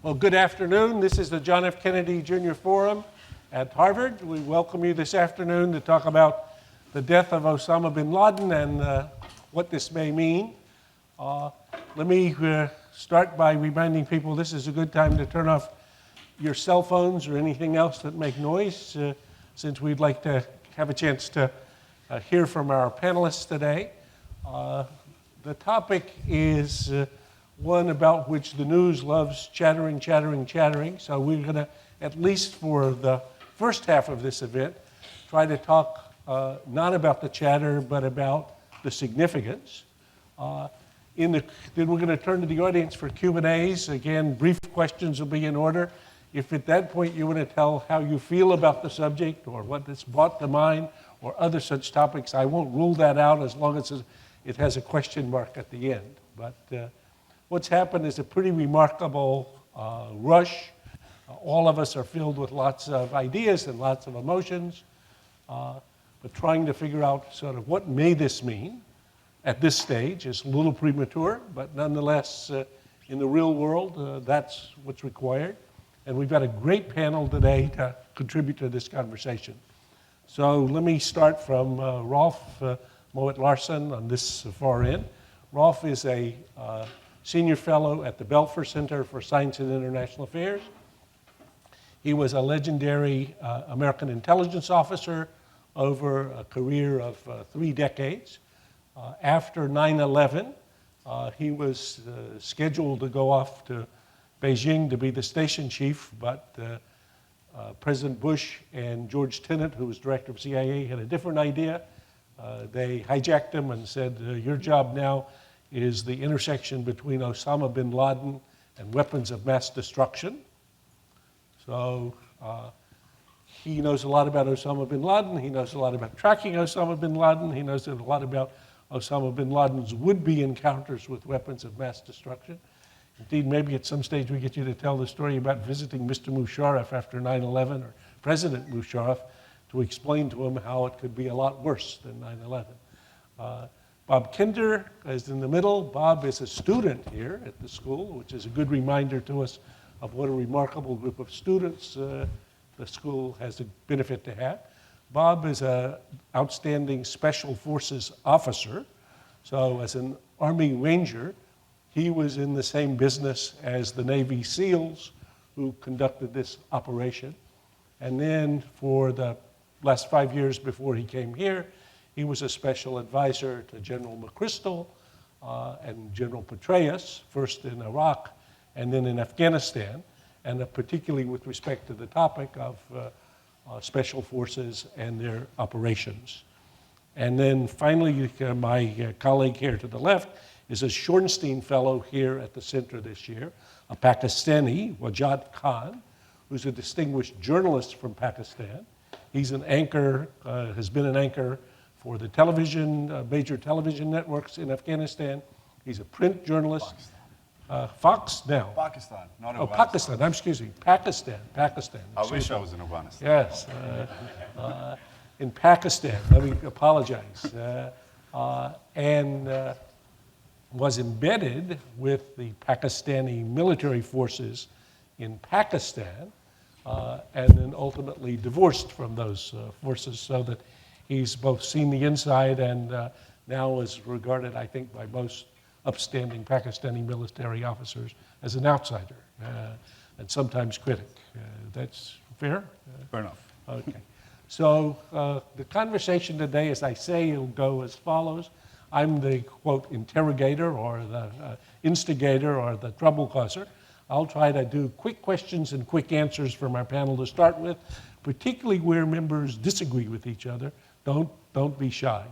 Well, good afternoon. This is the John F. Kennedy Jr. Forum at Harvard. We welcome you this afternoon to talk about the death of Osama Bin Laden and what this may mean. Let me start by reminding people this is a good time to turn off your cell phones or anything else that make noise, since we'd like to have a chance to hear from our panelists today. The topic is one about which the news loves chattering. So we're going to, at least for the first half of this event, try to talk not about the chatter, but about the significance. Then we're going to turn to the audience for Q&As. Again, brief questions will be in order. If at that point you want to tell how you feel about the subject or what it's brought to mind or other such topics, I won't rule that out as long as it has a question mark at the end. But what's happened is a pretty remarkable rush. All of us are filled with lots of ideas and lots of emotions, but trying to figure out sort of what may this mean at this stage is a little premature, but nonetheless, in the real world, that's what's required. And we've got a great panel today to contribute to this conversation. So let me start from Rolf Moet-Larsen on this far end. Rolf is a senior fellow at the Belfer Center for Science and International Affairs. He was a legendary American intelligence officer over a career of 3 decades. After 9/11, he was scheduled to go off to Beijing to be the station chief, but President Bush and George Tenet, who was director of CIA, had a different idea. They hijacked him and said, your job now is the intersection between Osama Bin Laden and weapons of mass destruction. So he knows a lot about Osama Bin Laden. He knows a lot about tracking Osama Bin Laden. He knows a lot about Osama Bin Laden's would-be encounters with weapons of mass destruction. Indeed, maybe at some stage we get you to tell the story about visiting Mr. Musharraf after 9/11, or President Musharraf, to explain to him how it could be a lot worse than 9/11. Bob Kinder is in the middle. Bob is a student here at the school, which is a good reminder to us of what a remarkable group of students the school has the benefit to have. Bob is an outstanding Special Forces officer. So as an Army Ranger, he was in the same business as the Navy SEALs who conducted this operation. And then for the last 5 years before he came here, he was a special advisor to General McChrystal and General Petraeus, first in Iraq and then in Afghanistan, and particularly with respect to the topic of special forces and their operations. And then finally, my colleague here to the left is a Shorenstein Fellow here at the center this year, a Pakistani, Wajad Khan, who's a distinguished journalist from Pakistan. He's an anchor, has been an anchor for the television, major television networks in Afghanistan. He's a print journalist. Fox now. Pakistan, not Afghanistan. Oh, Pakistan, excuse me, Pakistan. I wish I was in Afghanistan. Yes, in Pakistan, let me apologize. And was embedded with the Pakistani military forces in Pakistan, and then ultimately divorced from those forces, so that he's both seen the inside and now is regarded, I think, by most upstanding Pakistani military officers as an outsider and sometimes critic. That's fair? Fair enough. Okay. So the conversation today, as I say, will go as follows. I'm the, quote, interrogator or the instigator or the trouble causer. I'll try to do quick questions and quick answers from our panel to start with, particularly where members disagree with each other. Don't be shy.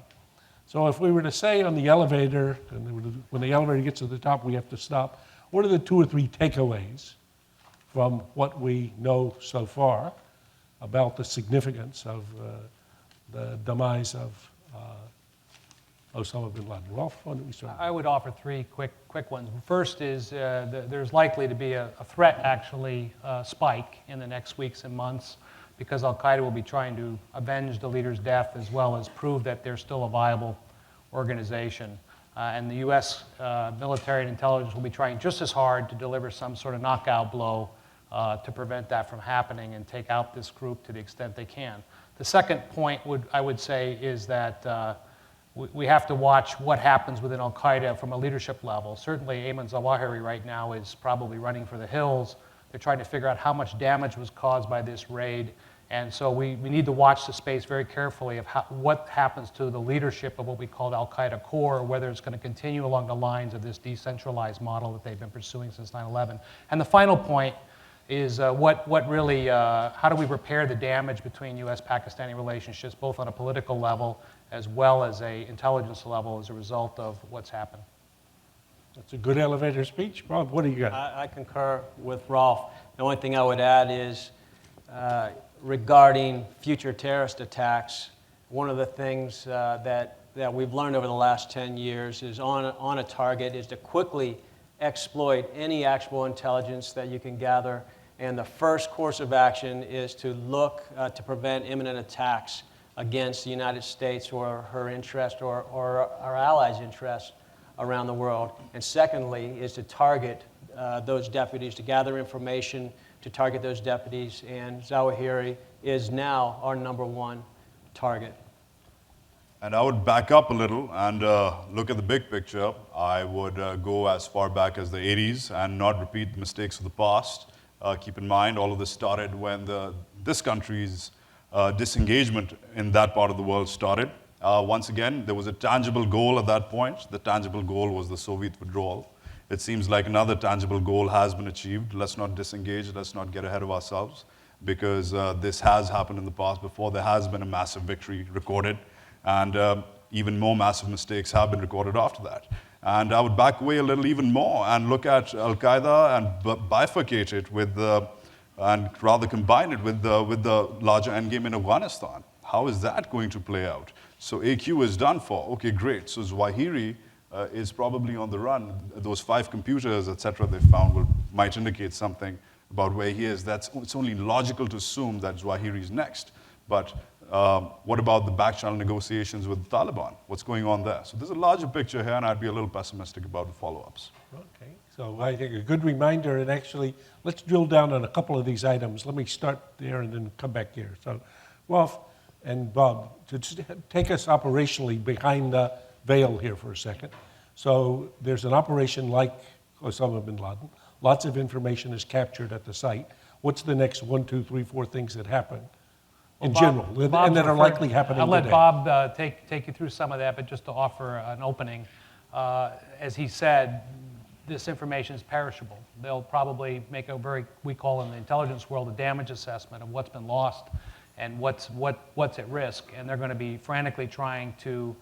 So if we were to say on the elevator, and when the elevator gets to the top, we have to stop, what are the 2 or 3 takeaways from what we know so far about the significance of the demise of Osama Bin Laden? Rolf, why don't we start? I would offer 3 quick ones. First is there's likely to be a threat, actually, spike in the next weeks and months, because al-Qaeda will be trying to avenge the leader's death as well as prove that they're still a viable organization. and the U.S. Military and intelligence will be trying just as hard to deliver some sort of knockout blow to prevent that from happening and take out this group to the extent they can. The second point I would say is that we have to watch what happens within al-Qaeda from a leadership level. Certainly Ayman Zawahiri right now is probably running for the hills. They're trying to figure out how much damage was caused by this raid. And so we need to watch the space very carefully of what happens to the leadership of what we call al-Qaeda core, whether it's going to continue along the lines of this decentralized model that they've been pursuing since 9/11. And the final point is what really, how do we repair the damage between U.S.-Pakistani relationships, both on a political level as well as an intelligence level as a result of what's happened. That's a good elevator speech. Rob, what do you got? I concur with Rolf. The only thing I would add is regarding future terrorist attacks, one of the things that we've learned over the last 10 years is on a target is to quickly exploit any actionable intelligence that you can gather. And the first course of action is to look to prevent imminent attacks against the United States or her interest or our allies' interests around the world. And secondly is to target those deputies, to gather information, to target those deputies. And Zawahiri is now our #1 target. And I would back up a little and look at the big picture. I would go as far back as the 80s and not repeat the mistakes of the past. Keep in mind, all of this started when this country's disengagement in that part of the world started. Once again, there was a tangible goal at that point. The tangible goal was the Soviet withdrawal. It seems like another tangible goal has been achieved. Let's not disengage, let's not get ahead of ourselves, because this has happened in the past before. There has been a massive victory recorded, and even more massive mistakes have been recorded after that. And I would back away a little even more and look at al-Qaeda and bifurcate it and rather combine it with the larger endgame in Afghanistan. How is that going to play out? So AQ is done for. Okay, great. So Zawahiri is probably on the run. Those 5 computers, etc., they found might indicate something about where he is. It's only logical to assume that Zawahiri is next. But what about the back-channel negotiations with the Taliban? What's going on there? So there's a larger picture here, and I'd be a little pessimistic about the follow-ups. Okay, so I think a good reminder, and actually, let's drill down on a couple of these items. Let me start there and then come back here. So, Rolf and Bob, to take us operationally behind the veil here for a second. So there's an operation like Osama Bin Laden. Lots of information is captured at the site. What's the next 1, 2, 3, 4 things that happen in general, and that are likely happening I'll let today? Bob take you through some of that, but just to offer an opening, as he said, this information is perishable. They'll probably make a we call in the intelligence world, a damage assessment of what's been lost and what's at risk, and they're going to be frantically trying to.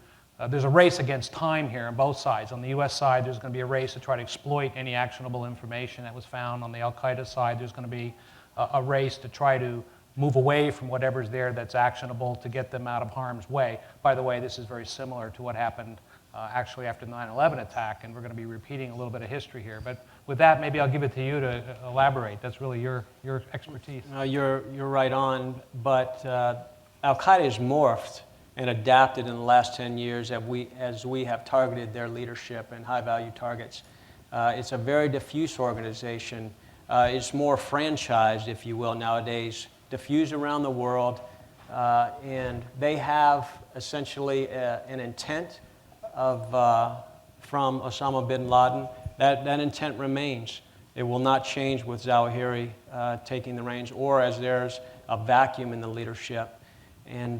There's a race against time here on both sides. On the U.S. side, there's going to be a race to try to exploit any actionable information that was found. On the al-Qaeda side, there's going to be a race to try to move away from whatever's there that's actionable to get them out of harm's way. By the way, this is very similar to what happened actually after the 9/11 attack, and we're going to be repeating a little bit of history here. But with that, maybe I'll give it to you to elaborate. That's really your expertise. You're right on, but al-Qaeda has morphed and adapted in the last 10 years as we have targeted their leadership and high-value targets. It's a very diffuse organization. It's more franchised, if you will, nowadays, diffused around the world, and they have essentially an intent from Osama bin Laden. That intent remains. It will not change with Zawahiri taking the reins, or as there's a vacuum in the leadership. And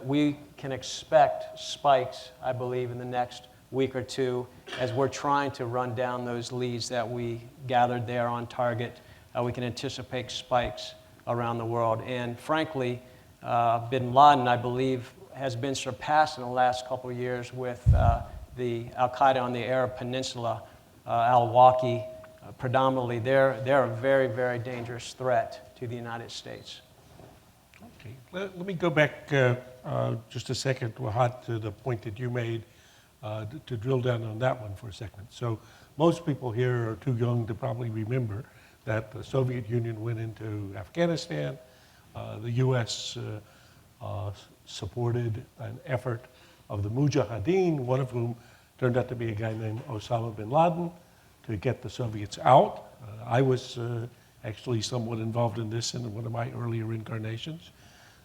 we can expect spikes, I believe, in the next week or two as we're trying to run down those leads that we gathered there on target. We can anticipate spikes around the world. And frankly, bin Laden, I believe, has been surpassed in the last couple of years with the al-Qaeda on the Arab Peninsula, al-Awlaki, predominantly. They're a very, very dangerous threat to the United States. Okay. Let me go back just a second, Wahad, to the point that you made, to drill down on that one for a second. So most people here are too young to probably remember that the Soviet Union went into Afghanistan. The U.S. Supported an effort of the Mujahideen, one of whom turned out to be a guy named Osama Bin Laden to get the Soviets out. I was actually somewhat involved in this in one of my earlier incarnations.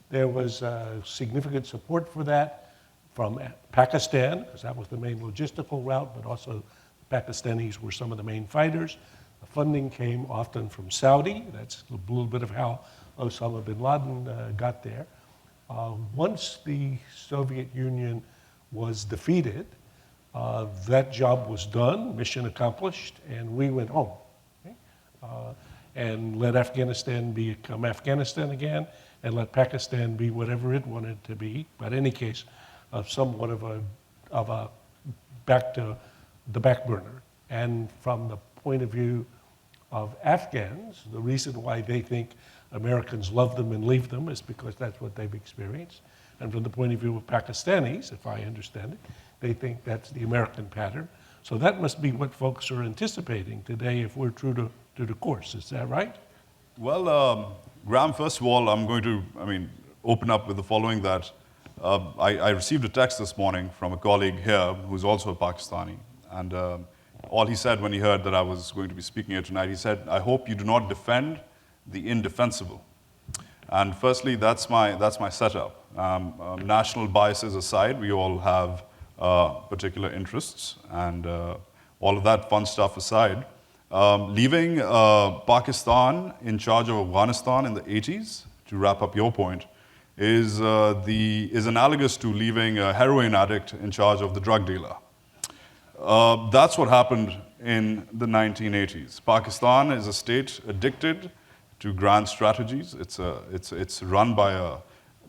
There was significant support for that from Pakistan, because that was the main logistical route, but also the Pakistanis were some of the main fighters. The funding came often from Saudi. That's a little bit of how Osama bin Laden got there. Once the Soviet Union was defeated, that job was done, mission accomplished, and we went home. Okay? And let Afghanistan become Afghanistan again, and let Pakistan be whatever it wanted to be. But in any case, somewhat of a back to the back burner. And from the point of view of Afghans, the reason why they think Americans love them and leave them is because that's what they've experienced. And from the point of view of Pakistanis, if I understand it, they think that's the American pattern. So that must be what folks are anticipating today if we're true to the course. Is that right? Well, Graham, first of all, I'm going to, open up with the following that I received a text this morning from a colleague here who's also a Pakistani. And all he said when he heard that I was going to be speaking here tonight, he said, "I hope you do not defend the indefensible." And firstly, that's my setup. National biases aside, we all have particular interests, and all of that fun stuff aside, leaving Pakistan in charge of Afghanistan in the 80s, to wrap up your point, is analogous to leaving a heroin addict in charge of the drug dealer. That's what happened in the 1980s. Pakistan is a state addicted to grand strategies. It's run by a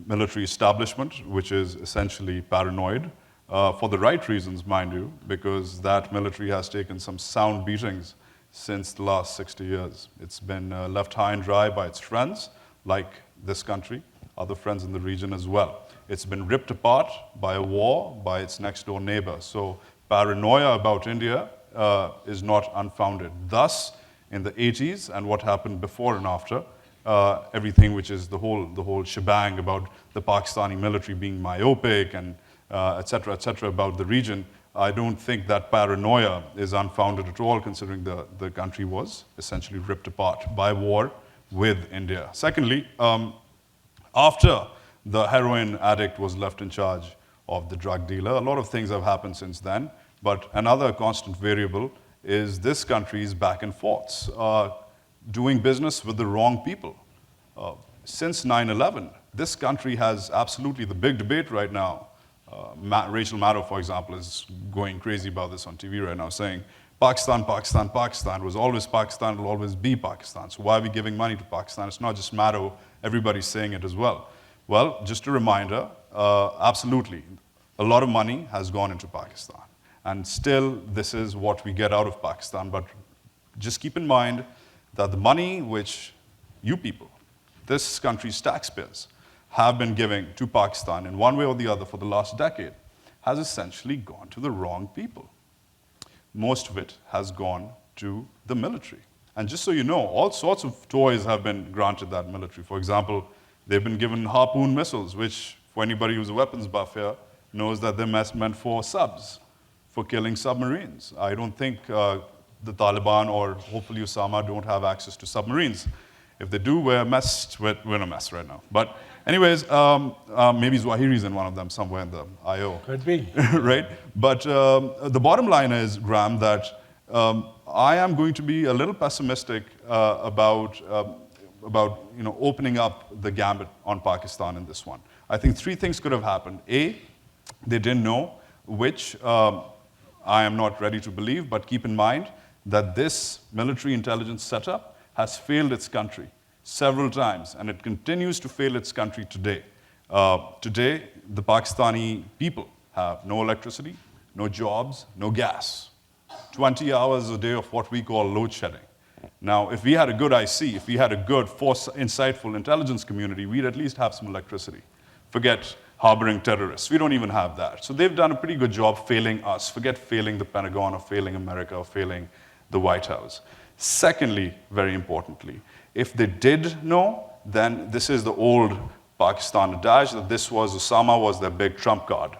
military establishment which is essentially paranoid, for the right reasons, mind you, because that military has taken some sound beatings since the last 60 years. It's been left high and dry by its friends, like this country, other friends in the region as well. It's been ripped apart by a war by its next door neighbor. So paranoia about India is not unfounded. Thus, in the 80s and what happened before and after, everything which is the whole shebang about the Pakistani military being myopic and et cetera, about the region, I don't think that paranoia is unfounded at all, considering the country was essentially ripped apart by war with India. Secondly, after the heroin addict was left in charge of the drug dealer, a lot of things have happened since then, but another constant variable is this country's back and forths, doing business with the wrong people. Since 9/11, this country has absolutely the big debate right now. Rachel Maddow, for example, is going crazy about this on TV right now, saying, Pakistan, Pakistan, Pakistan was always Pakistan, will always be Pakistan. So why are we giving money to Pakistan? It's not just Maddow, everybody's saying it as well. Well, just a reminder, absolutely, a lot of money has gone into Pakistan. And still, this is what we get out of Pakistan. But just keep in mind that the money which you people, this country's taxpayers, have been giving to Pakistan in one way or the other for the last decade has essentially gone to the wrong people. Most of it has gone to the military. And just so you know, all sorts of toys have been granted that military. For example, they've been given Harpoon missiles, which, for anybody who's a weapons buff here, knows that they're meant for subs, for killing submarines. I don't think the Taliban or hopefully Osama don't have access to submarines. If they do, we're in a mess right now. But anyways, maybe Zawahiri's in one of them somewhere in the I.O. Could be. Right? But the bottom line is, Graham, that I am going to be a little pessimistic about opening up the gambit on Pakistan in this one. I think three things could have happened. A, they didn't know, which I am not ready to believe, but keep in mind that this military intelligence setup has failed its country several times, and it continues to fail its country today. Today, the Pakistani people have no electricity, no jobs, no gas. 20 hours a day of what we call load shedding. Now, if we had a good IC, if we had a good, insightful intelligence community, we'd at least have some electricity. Forget harboring terrorists. We don't even have that. So they've done a pretty good job failing us. Forget failing the Pentagon or failing America or failing the White House. Secondly, very importantly, if they did know, then this is the old Pakistan adage that Osama was their big trump card,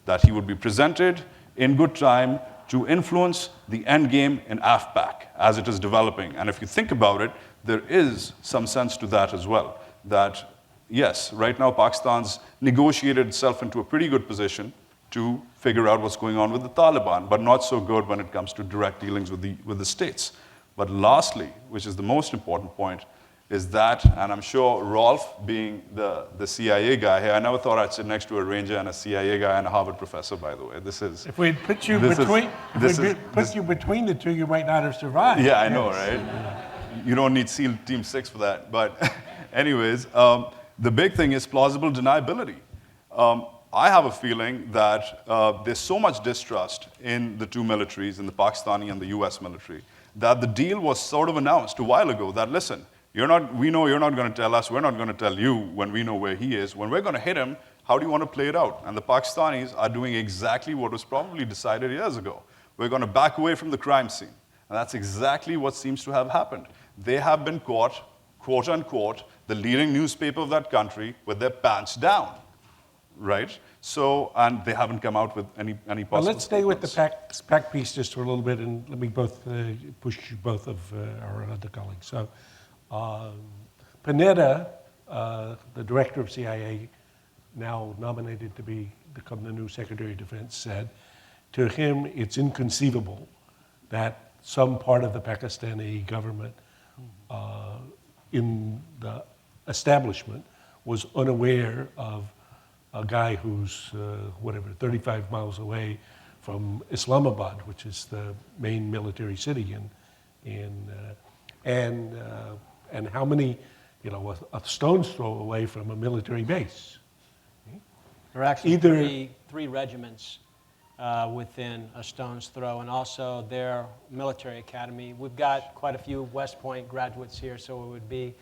that he would be presented in good time to influence the end game in AFPAC as it is developing. And if you think about it, there is some sense to that as well. That, yes, right now Pakistan's negotiated itself into a pretty good position to figure out what's going on with the Taliban, but not so good when it comes to direct dealings with the states. But lastly, which is the most important point, is that, and I'm sure Rolf, being the CIA guy here, I never thought I'd sit next to a Ranger and a CIA guy and a Harvard professor, by the way. This is... If we'd put you This is- between, this is- put you between the two, you might not have survived. Yeah, I know, right? You don't need SEAL Team 6 for that. But anyways, the big thing is plausible deniability. I have a feeling that there's so much distrust in the two militaries, in the Pakistani and the US military, that the deal was sort of announced a while ago that, listen, we know you're not going to tell us, we're not going to tell you when we know where he is. When we're going to hit him, how do you want to play it out? And the Pakistanis are doing exactly what was probably decided years ago. We're going to back away from the crime scene. And that's exactly what seems to have happened. They have been caught, quote unquote, the leading newspaper of that country with their pants down, right? So, and they haven't come out with any possible Well, let's stay with the statements. PAC piece just for a little bit, and let me push both of our other colleagues. So, Panetta, the director of CIA, now nominated to become the new Secretary of Defense, said to him it's inconceivable that some part of the Pakistani government in the establishment was unaware of a guy who's, 35 miles away from Islamabad, which is the main military city and how many, a stone's throw away from a military base. There are actually Either- three regiments within a stone's throw, and also their military academy. We've got quite a few West Point graduates here, so it would be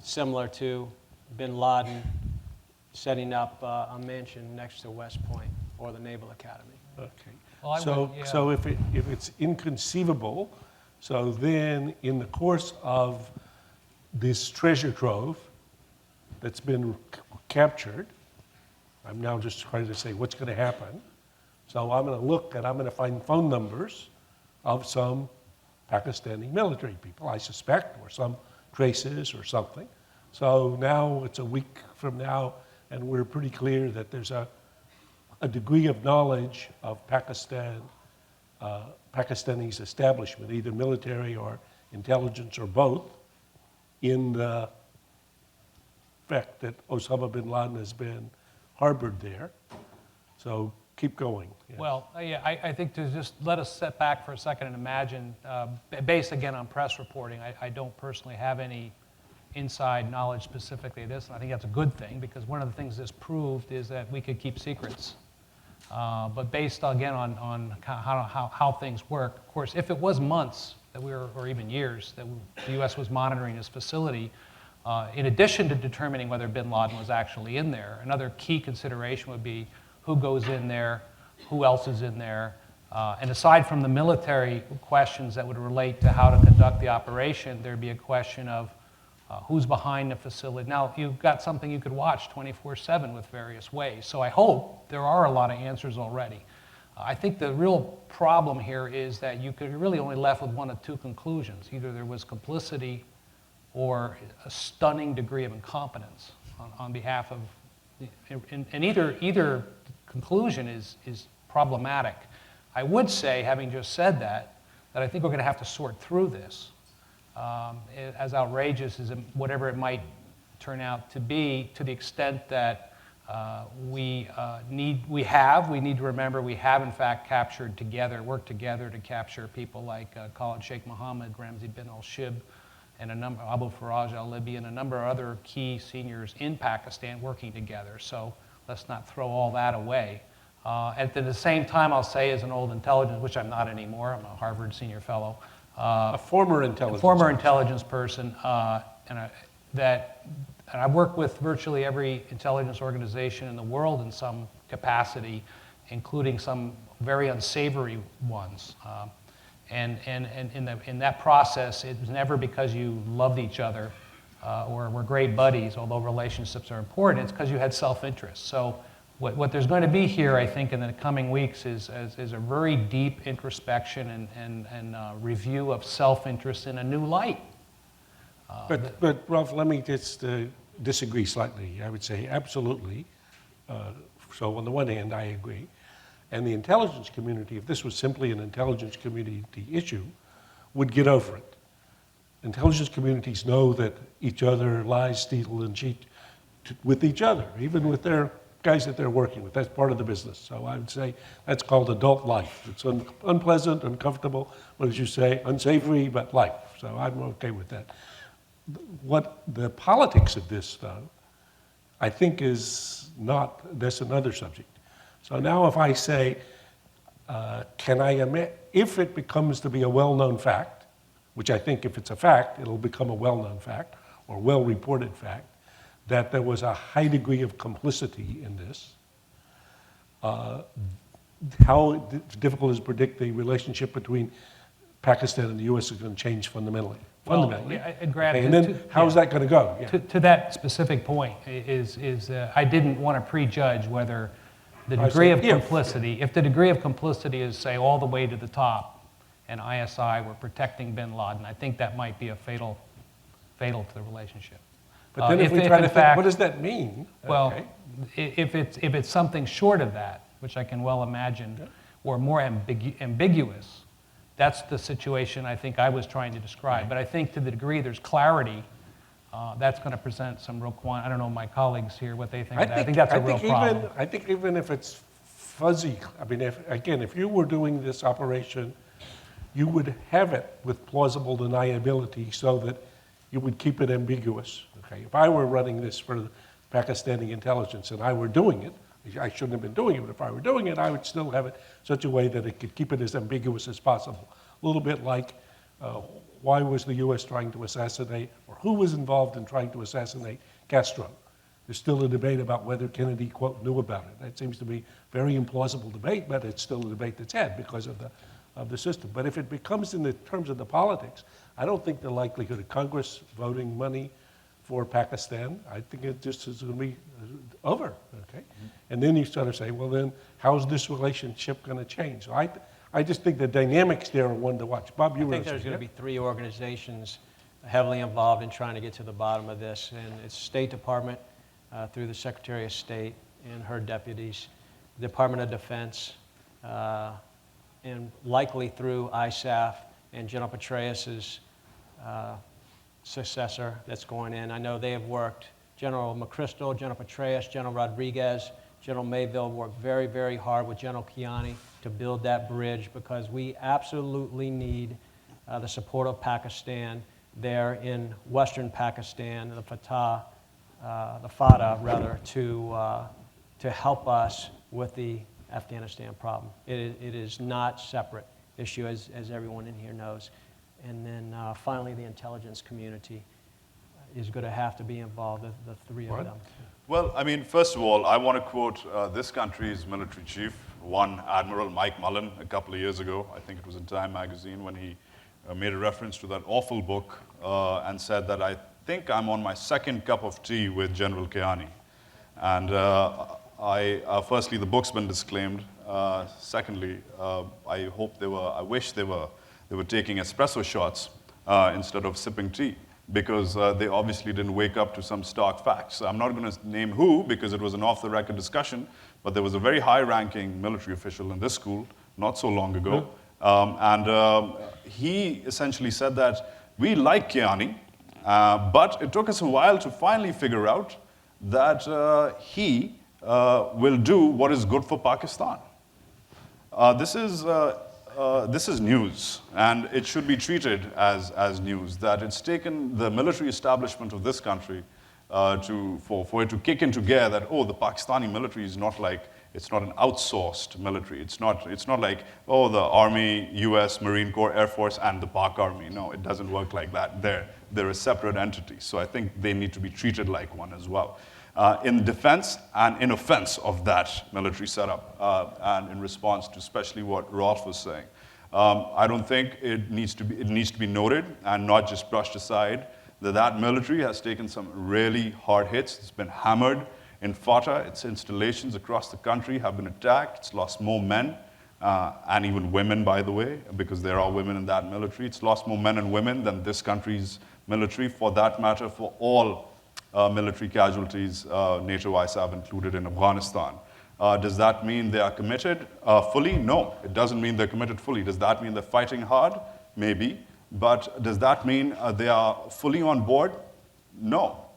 similar to Bin Laden setting up a mansion next to West Point or the Naval Academy. Okay. Well, I So, would- yeah. so if it's inconceivable, so then in the course of this treasure trove that's been captured, I'm now just trying to say what's going to happen. So I'm going to look and I'm going to find phone numbers of some Pakistani military people, I suspect, or some traces or something. So now it's a week from now, and we're pretty clear that there's a degree of knowledge of Pakistani's establishment, either military or intelligence or both, in the fact that Osama bin Laden has been harbored there. So keep going. Yeah. Well, yeah, I think to just let us step back for a second and imagine, based again on press reporting, I don't personally have any inside knowledge specifically of this, and I think that's a good thing, because one of the things this proved is that we could keep secrets. But based again on how things work, of course, if it was months that we were, or even years, that the U.S. was monitoring this facility, in addition to determining whether bin Laden was actually in there, another key consideration would be who goes in there, who else is in there, and aside from the military questions that would relate to how to conduct the operation, there'd be a question of who's behind the facility. Now, you've got something you could watch 24/7 with various ways. So I hope there are a lot of answers already. I think the real problem here is that you're really only left with one of two conclusions. Either there was complicity or a stunning degree of incompetence on behalf of, and either conclusion is problematic. I would say, having just said that I think we're going to have to sort through this. As outrageous as whatever it might turn out to be, to the extent that we need to remember we have in fact worked together to capture people like Khalid Sheikh Mohammed, Ramzi bin al-Shib, and Abu Faraj al-Libi, and a number of other key seniors in Pakistan working together. So let's not throw all that away. At the same time, I'll say, as an old intelligence, which I'm not anymore, I'm a Harvard senior fellow, a former intelligence person, and I've worked with virtually every intelligence organization in the world in some capacity, including some very unsavory ones. And in that process, it was never because you loved each other or were great buddies, although relationships are important. It's because you had self-interest. So What there's going to be here, I think, in the coming weeks is a very deep introspection and review of self-interest in a new light. But Ralph, let me just disagree slightly. I would say absolutely. So on the one hand, I agree. And the intelligence community, if this was simply an intelligence community issue, would get over it. Intelligence communities know that each other lies, steal, and cheat with each other, even with their guys that they're working with. That's part of the business. So I would say that's called adult life. It's unpleasant, uncomfortable, what did you say, unsavory, but life. So I'm okay with that. What the politics of this, though, I think is not, that's another subject. So now if I say, can I admit, if it becomes to be a well-known fact, which I think if it's a fact, it'll become a well-known fact or well-reported fact, that there was a high degree of complicity in this, how difficult is to predict the relationship between Pakistan and the U.S. is going to change fundamentally. Fundamentally. Well, Grant, okay, and then how's that going to go? Yeah. To that specific point is I didn't want to prejudge whether the degree of complicity, if the degree of complicity is, say, all the way to the top, and ISI were protecting Bin Laden, I think that might be a fatal to the relationship. But then if we try to think, what does that mean? Well, okay. if it's something short of that, which I can well imagine, or more ambiguous, that's the situation I think I was trying to describe. But I think to the degree there's clarity, that's going to present some real I don't know my colleagues here what they think of that. I think that's a real problem. I think even if it's fuzzy, I mean, if you were doing this operation, you would have it with plausible deniability so that you would keep it ambiguous. Okay, if I were running this for the Pakistani intelligence and I were doing it, I shouldn't have been doing it, but if I were doing it, I would still have it such a way that it could keep it as ambiguous as possible. A little bit like why was the U.S. trying to assassinate, or who was involved in trying to assassinate Castro? There's still a debate about whether Kennedy, quote, knew about it. That seems to be a very implausible debate, but it's still a debate that's had because of the system. But if it becomes in the terms of the politics, I don't think the likelihood of Congress voting money for Pakistan, I think it just is going to be over, okay? Mm-hmm. And then you sort of say, well then, how's this relationship going to change? So I just think the dynamics there are one to watch. Bob, you were I think there's going to be 3 organizations heavily involved in trying to get to the bottom of this, and it's State Department through the Secretary of State and her deputies, Department of Defense, and likely through ISAF and General Petraeus's successor that's going in. I know they have worked, General McChrystal, General Petraeus, General Rodriguez, General Mayville worked very, very hard with General Kiani to build that bridge because we absolutely need the support of Pakistan there in western Pakistan, the Fatah, to help us with the Afghanistan problem. It is not separate issue, as everyone in here knows. And then finally, the intelligence community is going to have to be involved, the 3 of them. Well, I mean, first of all, I want to quote this country's military chief, one Admiral Mike Mullen, a couple of years ago. I think it was in Time magazine when he made a reference to that awful book and said that I think I'm on my 2nd cup of tea with General Kiani. And firstly, the book's been disclaimed. Secondly, I wish they were taking espresso shots instead of sipping tea, because they obviously didn't wake up to some stark facts. I'm not going to name who, because it was an off-the-record discussion, but there was a very high-ranking military official in this school not so long ago, and he essentially said that we like Kiani, but it took us a while to finally figure out that he will do what is good for Pakistan. This is news, and it should be treated as news, that it's taken the military establishment of this country for it to kick into gear that, oh, the Pakistani military is not like, it's not an outsourced military. It's not like, oh, the Army, US, Marine Corps, Air Force, and the Pak Army. No, it doesn't work like that. They're a separate entity, so I think they need to be treated like one as well. In defense and in offense of that military setup, and in response to especially what Rolf was saying. I don't think it needs to be noted and not just brushed aside that military has taken some really hard hits. It's been hammered in Fatah. Its installations across the country have been attacked. It's lost more men and even women, by the way, because there are women in that military. It's lost more men and women than this country's military, for that matter, for all military casualties, NATO ISAF included in Afghanistan. Does that mean they are committed fully? No, it doesn't mean they're committed fully. Does that mean they're fighting hard? Maybe. But does that mean they are fully on board? No,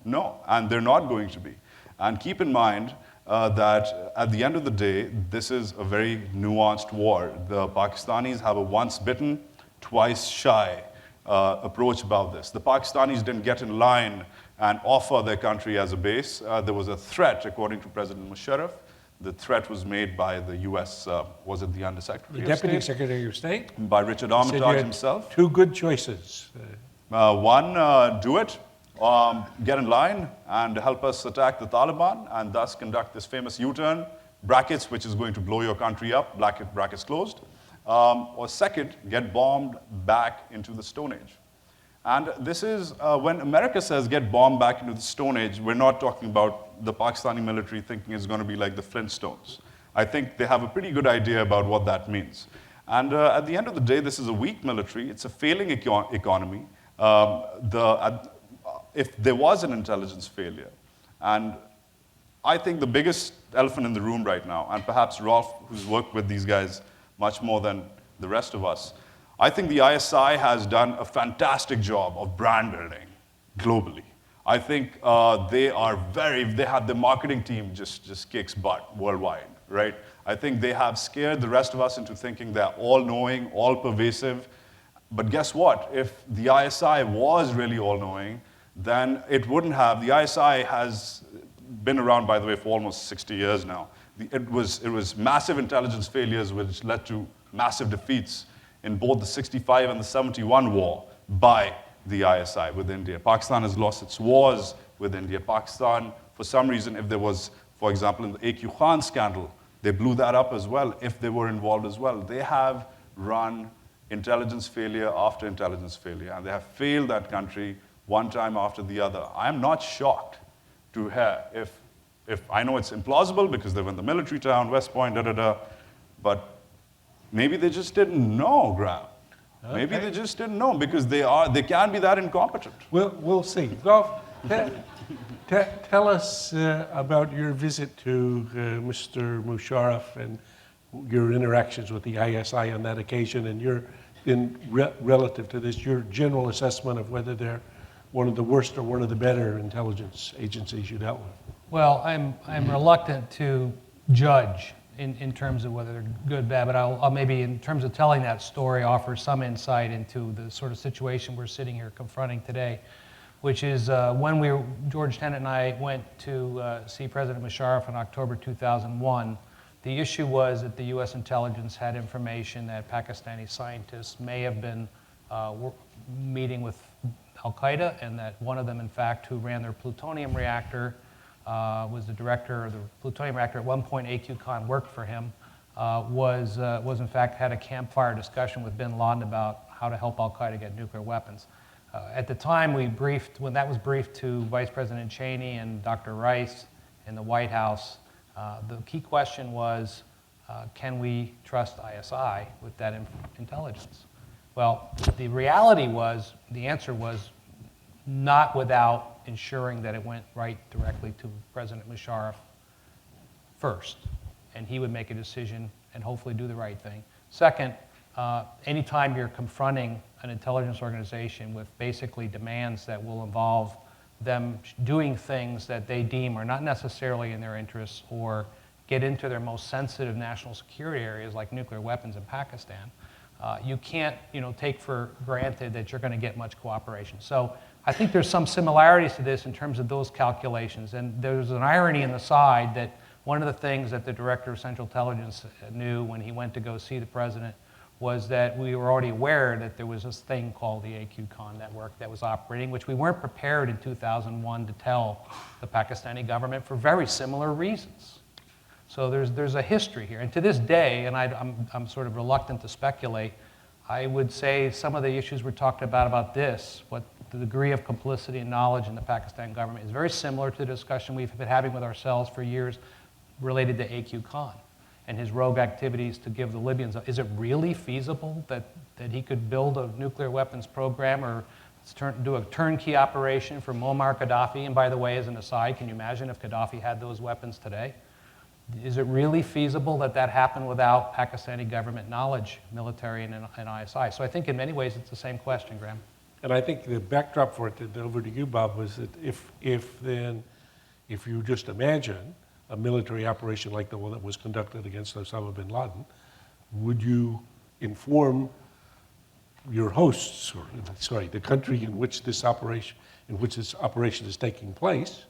and they're not going to be. And keep in mind that at the end of the day, this is a very nuanced war. The Pakistanis have a once bitten, twice shy approach about this. The Pakistanis didn't get in line and offer their country as a base. There was a threat, according to President Musharraf. The threat was made by the US, was it the Undersecretary The of Deputy State? Secretary of State By Richard said you Armitage had himself. two good choices. One, do it, get in line and help us attack the Taliban and thus conduct this famous U-turn, brackets, which is going to blow your country up, brackets closed. Or second, get bombed back into the Stone Age. And this is, when America says get bombed back into the Stone Age, we're not talking about the Pakistani military thinking it's going to be like the Flintstones. I think they have a pretty good idea about what that means. And at the end of the day, this is a weak military. It's a failing economy. If there was an intelligence failure, and I think the biggest elephant in the room right now, and perhaps Rolf, who's worked with these guys much more than the rest of us, I think the ISI has done a fantastic job of brand building globally. I think they have the marketing team just kicks butt worldwide, right? I think they have scared the rest of us into thinking they're all-knowing, all-pervasive. But guess what? If the ISI was really all-knowing, then it wouldn't have. The ISI has been around, by the way, for almost 60 years now. It was massive intelligence failures which led to massive defeats in both the 65 and the 71 war by the ISI with India. Pakistan has lost its wars with India. Pakistan, for some reason, if there was, for example, in the A.Q. Khan scandal, they blew that up as well, if they were involved as well. They have run intelligence failure after intelligence failure, and they have failed that country one time after the other. I am not shocked to hear if I know it's implausible because they were in the military town, West Point, but maybe they just didn't know, Graham. Okay. Maybe they just didn't know because they can be that incompetent. We'll see. Golf, tell us about your visit to Mr. Musharraf and your interactions with the ISI on that occasion, and relative to this, your general assessment of whether they're one of the worst or one of the better intelligence agencies you dealt with. Well, I'm reluctant to judge in terms of whether they're good, bad, but I'll maybe, in terms of telling that story, offer some insight into the sort of situation we're sitting here confronting today, which is when George Tenet and I went to see President Musharraf in October 2001, the issue was that the U.S. intelligence had information that Pakistani scientists may have been meeting with Al-Qaeda, and that one of them, in fact, who ran their plutonium reactor, was the director of the plutonium reactor. At one point, A.Q. Khan worked for him, was in fact had a campfire discussion with Bin Laden about how to help Al-Qaeda get nuclear weapons. At the time, when that was briefed to Vice President Cheney and Dr. Rice in the White House, the key question was, can we trust ISI with that intelligence? Well, the reality was, the answer was, not without ensuring that it went right directly to President Musharraf first, and he would make a decision and hopefully do the right thing. Second, anytime you're confronting an intelligence organization with basically demands that will involve them doing things that they deem are not necessarily in their interests or get into their most sensitive national security areas like nuclear weapons in Pakistan, you can't take for granted that you're going to get much cooperation. So I think there's some similarities to this in terms of those calculations. And there's an irony in the side that one of the things that the Director of Central Intelligence knew when he went to go see the President was that we were already aware that there was this thing called the A.Q. Khan network that was operating, which we weren't prepared in 2001 to tell the Pakistani government for very similar reasons. So there's a history here. And to this day, and I'm sort of reluctant to speculate, I would say some of the issues we're talking about this, what the degree of complicity and knowledge in the Pakistan government is very similar to the discussion we've been having with ourselves for years related to A.Q. Khan and his rogue activities to give the Libyans. Is it really feasible that he could build a nuclear weapons program or do a turnkey operation for Muammar Gaddafi? And by the way, as an aside, can you imagine if Gaddafi had those weapons today? Is it really feasible that that happened without Pakistani government knowledge, military and ISI? So I think in many ways it's the same question, Graham. And I think the backdrop for it, over to you, Bob, was that if you just imagine a military operation like the one that was conducted against Osama bin Laden, would you inform your hosts, or sorry, the country in which this operation is taking place,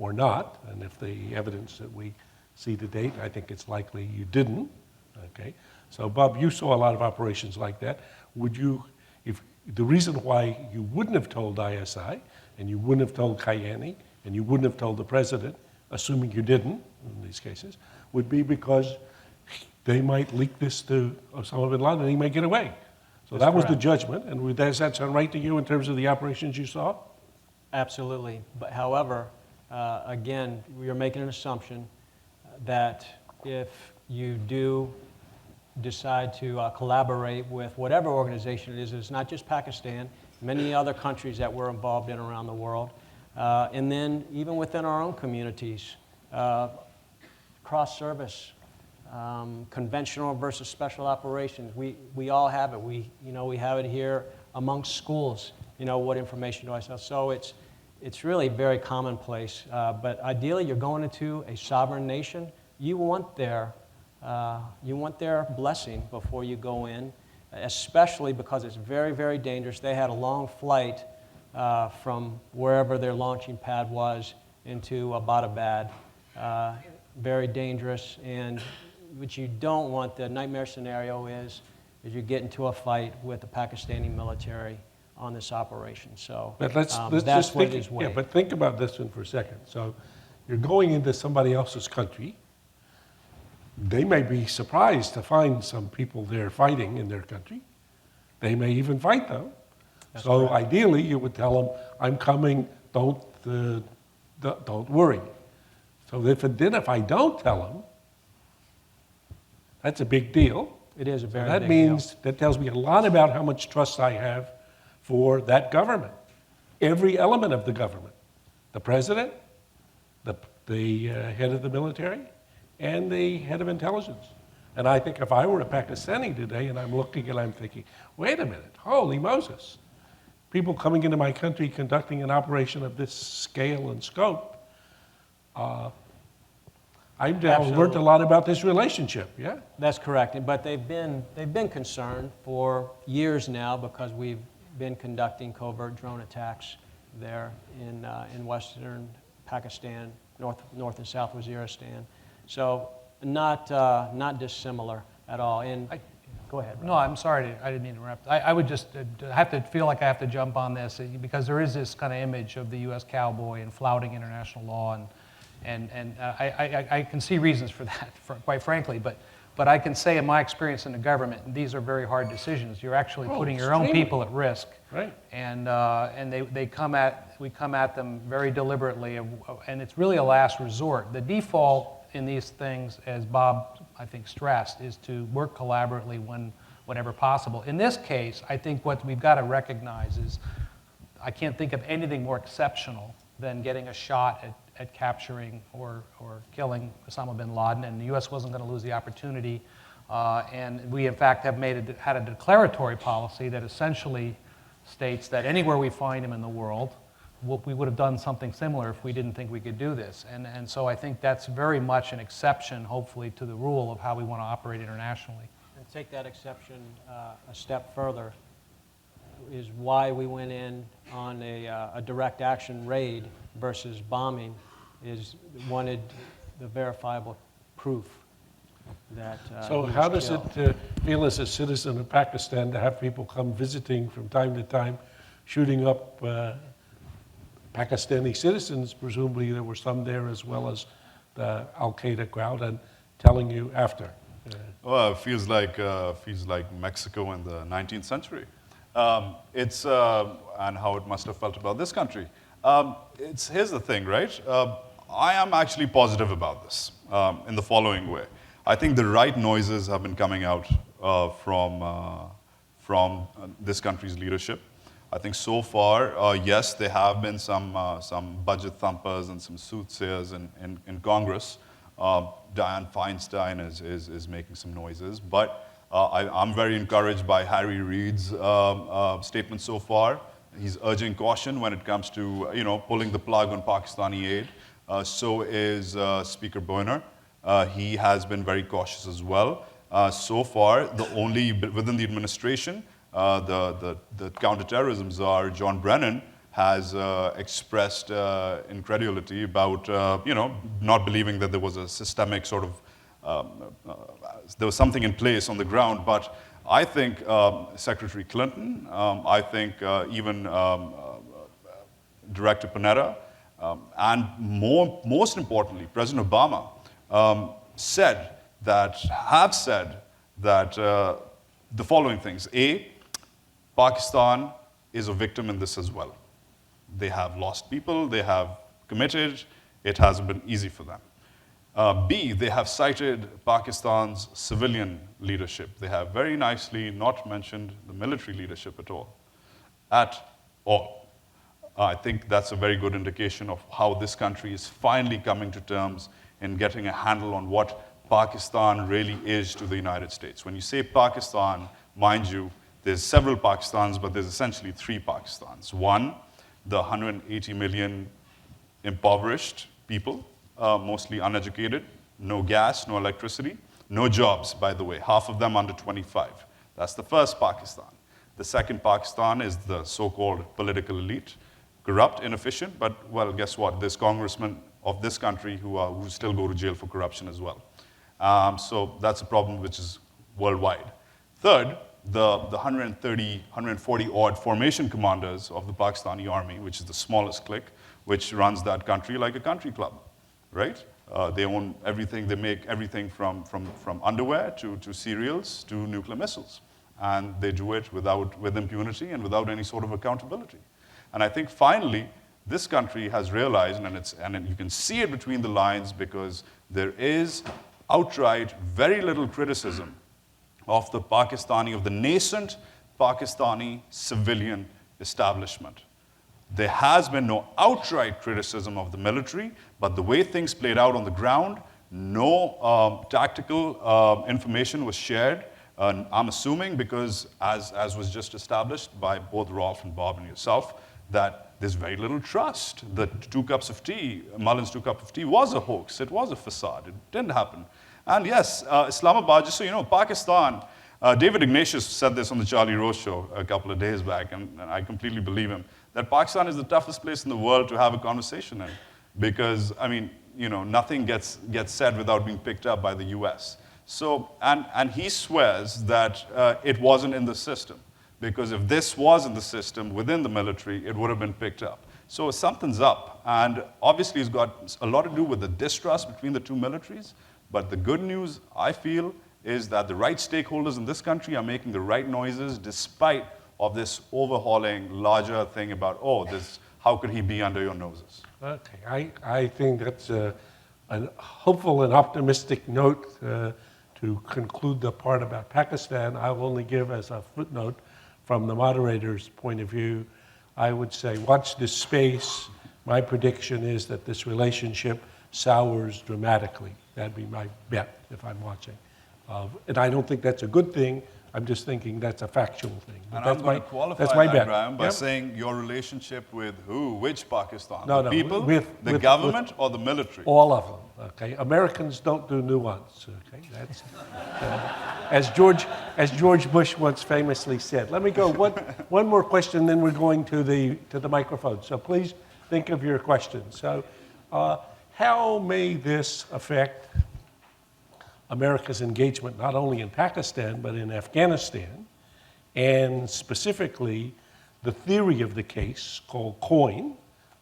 or not? And if the evidence that we see to date, I think it's likely you didn't. Okay, so Bob, you saw a lot of operations like that. Would you, if the reason why you wouldn't have told ISI, and you wouldn't have told Kayani, and you wouldn't have told the president, assuming you didn't in these cases, would be because they might leak this to Osama bin Laden and he might get away. So that was the judgment, and does that sound right to you in terms of the operations you saw? Absolutely. But however, again, you're making an assumption that if you do decide to collaborate with whatever organization it is, it's not just Pakistan, many other countries that we're involved in around the world, and then even within our own communities, cross-service, conventional versus special operations. We all have it. We have it here amongst schools. What information do I sell? So it's really very commonplace. But ideally, you're going into a sovereign nation. You want their blessing before you go in, especially because it's very, very dangerous. They had a long flight from wherever their launching pad was into Abbottabad. Very dangerous, and what you don't want, the nightmare scenario is you get into a fight with the Pakistani military on this operation. So but let's that's just what think, is weighing. yeah, but think about this one for a second. So you're going into somebody else's country. They may be surprised to find some people there fighting in their country. They may even fight them. That's so correct. Ideally, you would tell them, "I'm coming. Don't worry." So if I don't tell them, that's a big deal. It is a very That big means, that tells me a lot about how much trust I have for that government. Every element of the government. The president, the head of the military, and the head of intelligence. And I think if I were a Pakistani today and I'm looking and I'm thinking, wait a minute, holy Moses. People coming into my country conducting an operation of this scale and scope, I've now learned a lot about this relationship, yeah? That's correct, but they've been concerned for years now because we've been conducting covert drone attacks there in western Pakistan, north and south Waziristan. So not dissimilar at all. And go ahead. No, I'm sorry, I didn't mean to interrupt. I would just have to feel like I have to jump on this because there is this kind of image of the U.S. cowboy and flouting international law, and I can see reasons for that, quite frankly, but I can say in my experience in the government, these are very hard decisions. You're actually putting your own people at risk, Right. and we come at them very deliberately, and it's really a last resort. The default in these things, as Bob, I think, stressed, is to work collaboratively whenever possible. In this case, I think what we've got to recognize is I can't think of anything more exceptional than getting a shot at capturing or killing Osama bin Laden, and the U.S. wasn't going to lose the opportunity. And we, in fact, have had a declaratory policy that essentially states that anywhere we find him in the world, we would have done something similar if we didn't think we could do this. And so I think that's very much an exception, hopefully, to the rule of how we want to operate internationally. And take that exception a step further is why we went in on a direct action raid versus bombing, is wanted the verifiable proof that So he how was does killed. it feel as a citizen of Pakistan to have people come visiting from time to time, shooting up Pakistani citizens? Presumably there were some there as well as the Al-Qaeda crowd, and telling you after. Well, it feels like Mexico in the 19th century. And how it must have felt about this country. Here's the thing, right? I am actually positive about this in the following way. I think the right noises have been coming out from this country's leadership. I think so far, yes, there have been some budget thumpers and some soothsayers in Congress. Dianne Feinstein is making some noises, but I'm very encouraged by Harry Reid's statement so far. He's urging caution when it comes to pulling the plug on Pakistani aid. So is Speaker Boehner. He has been very cautious as well. So far, within the administration, the counterterrorism czar, John Brennan, has expressed incredulity about not believing that there was a systemic sort of there was something in place on the ground. But I think Secretary Clinton, I think even Director Panetta, and most importantly, President Obama have said that the following things. A, Pakistan is a victim in this as well. They have lost people, they have committed, it hasn't been easy for them. B, they have cited Pakistan's civilian leadership. They have very nicely not mentioned the military leadership at all. I think that's a very good indication of how this country is finally coming to terms in getting a handle on what Pakistan really is to the United States. When you say Pakistan, mind you, there's several Pakistans, but there's essentially three Pakistans. One, the 180 million impoverished people, mostly uneducated, no gas, no electricity, no jobs, by the way, half of them under 25. That's the first Pakistan. The second Pakistan is the so-called political elite, corrupt, inefficient, but, well, guess what? There's congressmen of this country who still go to jail for corruption as well. So that's a problem which is worldwide. Third, the 140 odd formation commanders of the Pakistani army, which is the smallest clique, which runs that country like a country club, right? They own everything, they make everything from underwear to cereals to nuclear missiles. And they do it with impunity and without any sort of accountability. And I think finally, this country has realized, and you can see it between the lines, because there is outright very little criticism of the nascent Pakistani civilian establishment. There has been no outright criticism of the military, but the way things played out on the ground, no tactical information was shared. I'm assuming because, as was just established by both Rolf and Bob and yourself, that there's very little trust. The 2 cups of tea, Mullen's 2 cups of tea, was a hoax. It was a facade. It didn't happen. And yes, Islamabad, just so you know, Pakistan, David Ignatius said this on the Charlie Rose show a couple of days back, and I completely believe him, that Pakistan is the toughest place in the world to have a conversation in. Because, I mean, nothing gets said without being picked up by the US. So, and he swears that it wasn't in the system. Because if this was in the system within the military, it would have been picked up. So something's up. And obviously it's got a lot to do with the distrust between the two militaries. But the good news, I feel, is that the right stakeholders in this country are making the right noises despite of this overhauling larger thing about, how could he be under your noses? Okay, I think that's a hopeful and optimistic note to conclude the part about Pakistan. I'll only give as a footnote from the moderator's point of view. I would say watch this space. My prediction is that this relationship sours dramatically. That'd be my bet if I'm watching. And I don't think that's a good thing. I'm just thinking that's a factual thing. But And that's I'm going my, to qualify that's my that, bet. Graham, by Yep. saying your relationship with who? Which Pakistan? No, the no, people, the with government, or the military? All of them, okay? Americans don't do nuance, okay? That's, as George Bush once famously said. Let me go one more question, then we're going to the microphone. So please think of your questions. So how may this affect America's engagement not only in Pakistan, but in Afghanistan, and specifically the theory of the case called COIN,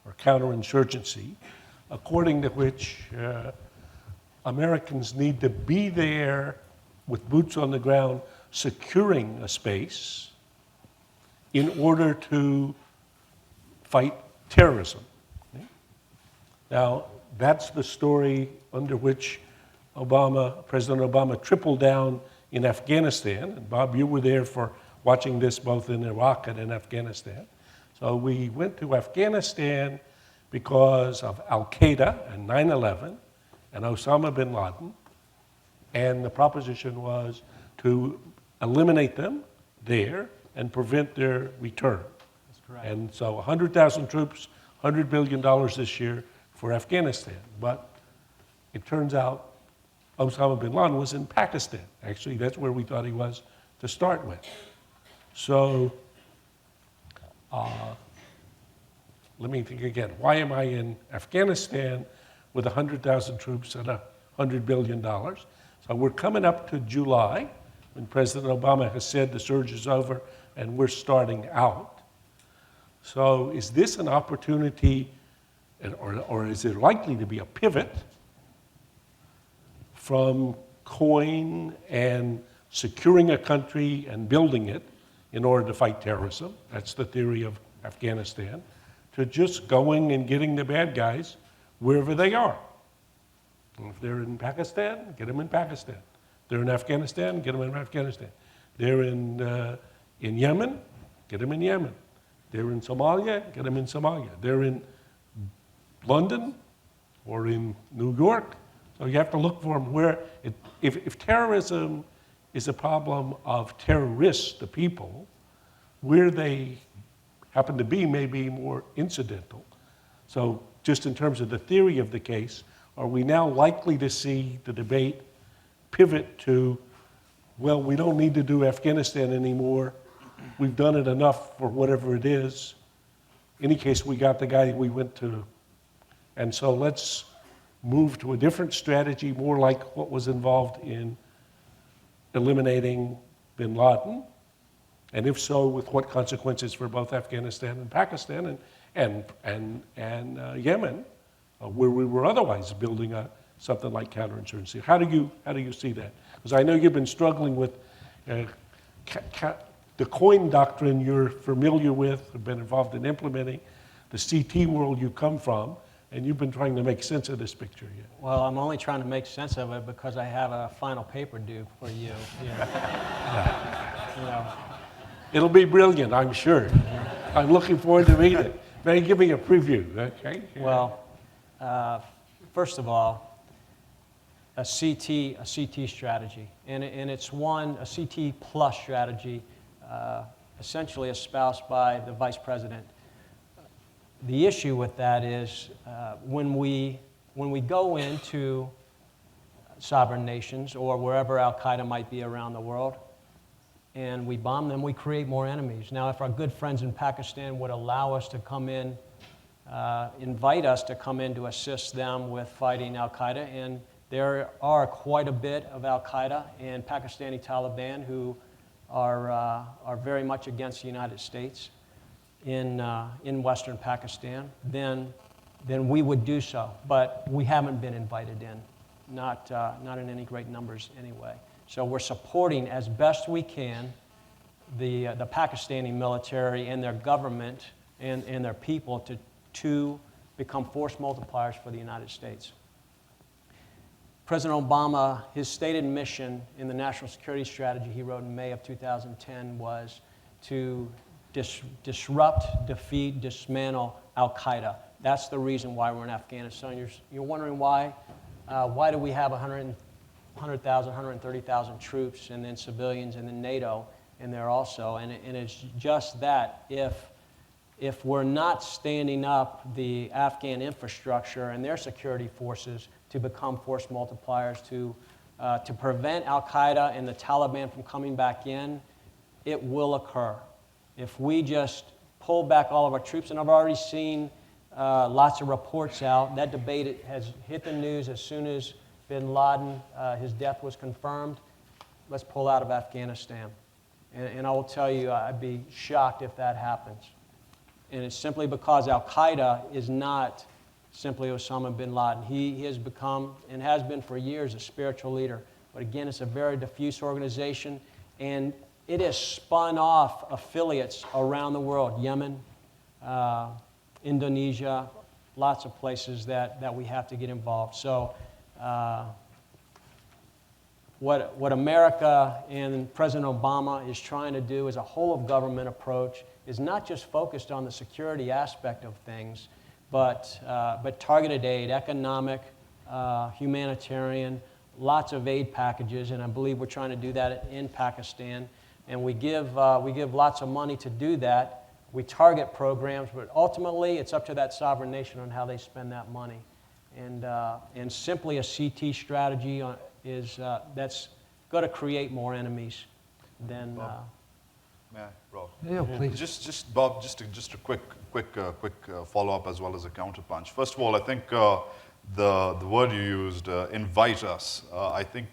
or counterinsurgency, according to which Americans need to be there with boots on the ground securing a space, in order to fight terrorism. Now, that's the story under which President Obama tripled down in Afghanistan. And Bob, you were there for watching this both in Iraq and in Afghanistan. So we went to Afghanistan because of Al-Qaeda and 9/11 and Osama Bin Laden. And the proposition was to eliminate them there and prevent their return. That's correct. And so 100,000 troops, $100 billion this year for Afghanistan. But it turns out Osama bin Laden was in Pakistan. Actually, that's where we thought he was to start with. So let me think again. Why am I in Afghanistan with 100,000 troops and $100 billion? So we're coming up to July, when President Obama has said the surge is over and we're starting out. So is this an opportunity, or is it likely to be a pivot from coin and securing a country and building it in order to fight terrorism? That's the theory of Afghanistan. To just going and getting the bad guys wherever they are. And if they're in Pakistan, get them in Pakistan. They're in Afghanistan, get them in Afghanistan. They're in Yemen, get them in Yemen. They're in Somalia, get them in Somalia. They're in London or in New York. So you have to look for them where, if terrorism is a problem of terrorists, the people, where they happen to be may be more incidental. So just in terms of the theory of the case, are we now likely to see the debate pivot to, well, we don't need to do Afghanistan anymore. We've done it enough for whatever it is. In any case, we got the guy we went to. And so let's move to a different strategy, more like what was involved in eliminating bin Laden. And if so, with what consequences for both Afghanistan and Pakistan and Yemen, where we were otherwise building something like counterinsurgency. How do you see that? Because I know you've been struggling with the coin doctrine you're familiar with, have been involved in implementing, the CT world you come from, and you've been trying to make sense of this picture here. Well, I'm only trying to make sense of it because I have a final paper due for you. You know. It'll be brilliant, I'm sure. I'm looking forward to reading it. May you give me a preview, okay? Well, first of all, a CT strategy, and it's a CT plus strategy, essentially espoused by the vice president. The issue with that is when we go into sovereign nations or wherever Al-Qaeda might be around the world, and we bomb them, we create more enemies. Now, if our good friends in Pakistan would allow us to come in, invite us to come in to assist them with fighting Al-Qaeda, and there are quite a bit of Al-Qaeda and Pakistani Taliban who are very much against the United States in Western Pakistan, then we would do so. But we haven't been invited in, not in any great numbers anyway. So we're supporting as best we can the Pakistani military and their government and their people to become force multipliers for the United States. President Obama, his stated mission in the national security strategy he wrote in May of 2010 was to disrupt, defeat, dismantle Al-Qaeda. That's the reason why we're in Afghanistan. You're wondering why? Why do we have 100,000, 130,000 troops and then civilians and then NATO in there also? And it's just that if we're not standing up the Afghan infrastructure and their security forces to become force multipliers to prevent Al-Qaeda and the Taliban from coming back in, it will occur. If we just pull back all of our troops, and I've already seen lots of reports out, that debate has hit the news as soon as bin Laden, his death was confirmed. Let's pull out of Afghanistan. And I will tell you, I'd be shocked if that happens. And it's simply because Al-Qaeda is not simply Osama bin Laden. He has become, and has been for years, a spiritual leader. But again, it's a very diffuse organization. And it has spun off affiliates around the world, Yemen, Indonesia, lots of places that we have to get involved. So what America and President Obama is trying to do as a whole of government approach is not just focused on the security aspect of things, but targeted aid, economic, humanitarian, lots of aid packages, and I believe we're trying to do that in Pakistan. And we give lots of money to do that. We target programs, but ultimately it's up to that sovereign nation on how they spend that money. And simply a CT strategy is that's going to create more enemies than. May I, Rob? Yeah, please. Just Bob, just a quick follow-up as well as a counterpunch. First of all, I think the word you used, invite us. I think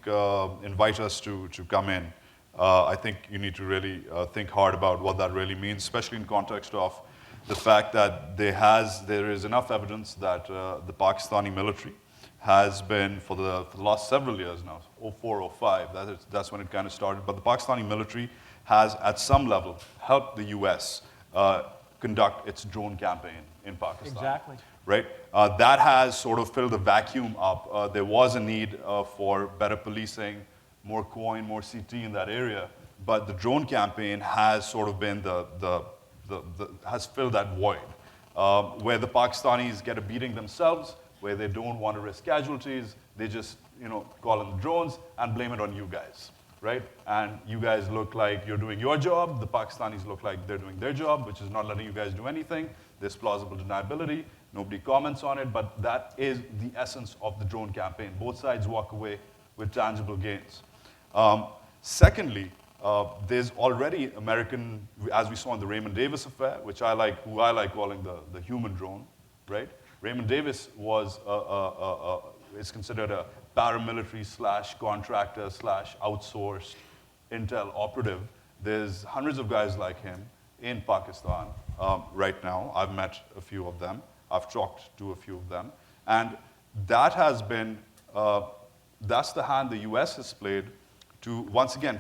invite us to come in. I think you need to really think hard about what that really means, especially in context of the fact that there is enough evidence that the Pakistani military has been, for the last several years now, 04, 05, that's when it kind of started, but the Pakistani military has, at some level, helped the US conduct its drone campaign in Pakistan. Exactly. Right? That has sort of filled the vacuum up. There was a need for better policing, more coin, more CT in that area, but the drone campaign has sort of been has filled that void, where the Pakistanis get a beating themselves, where they don't want to risk casualties, they just call in the drones and blame it on you guys, right? And you guys look like you're doing your job, the Pakistanis look like they're doing their job, which is not letting you guys do anything. There's plausible deniability, nobody comments on it, but that is the essence of the drone campaign. Both sides walk away with tangible gains. Secondly, there's already American, as we saw in the Raymond Davis affair, who I like calling the human drone, right? Raymond Davis is considered a paramilitary / contractor / outsourced intel operative. There's hundreds of guys like him in Pakistan right now. I've met a few of them. I've talked to a few of them. And that has been, that's the hand the US has played to, once again,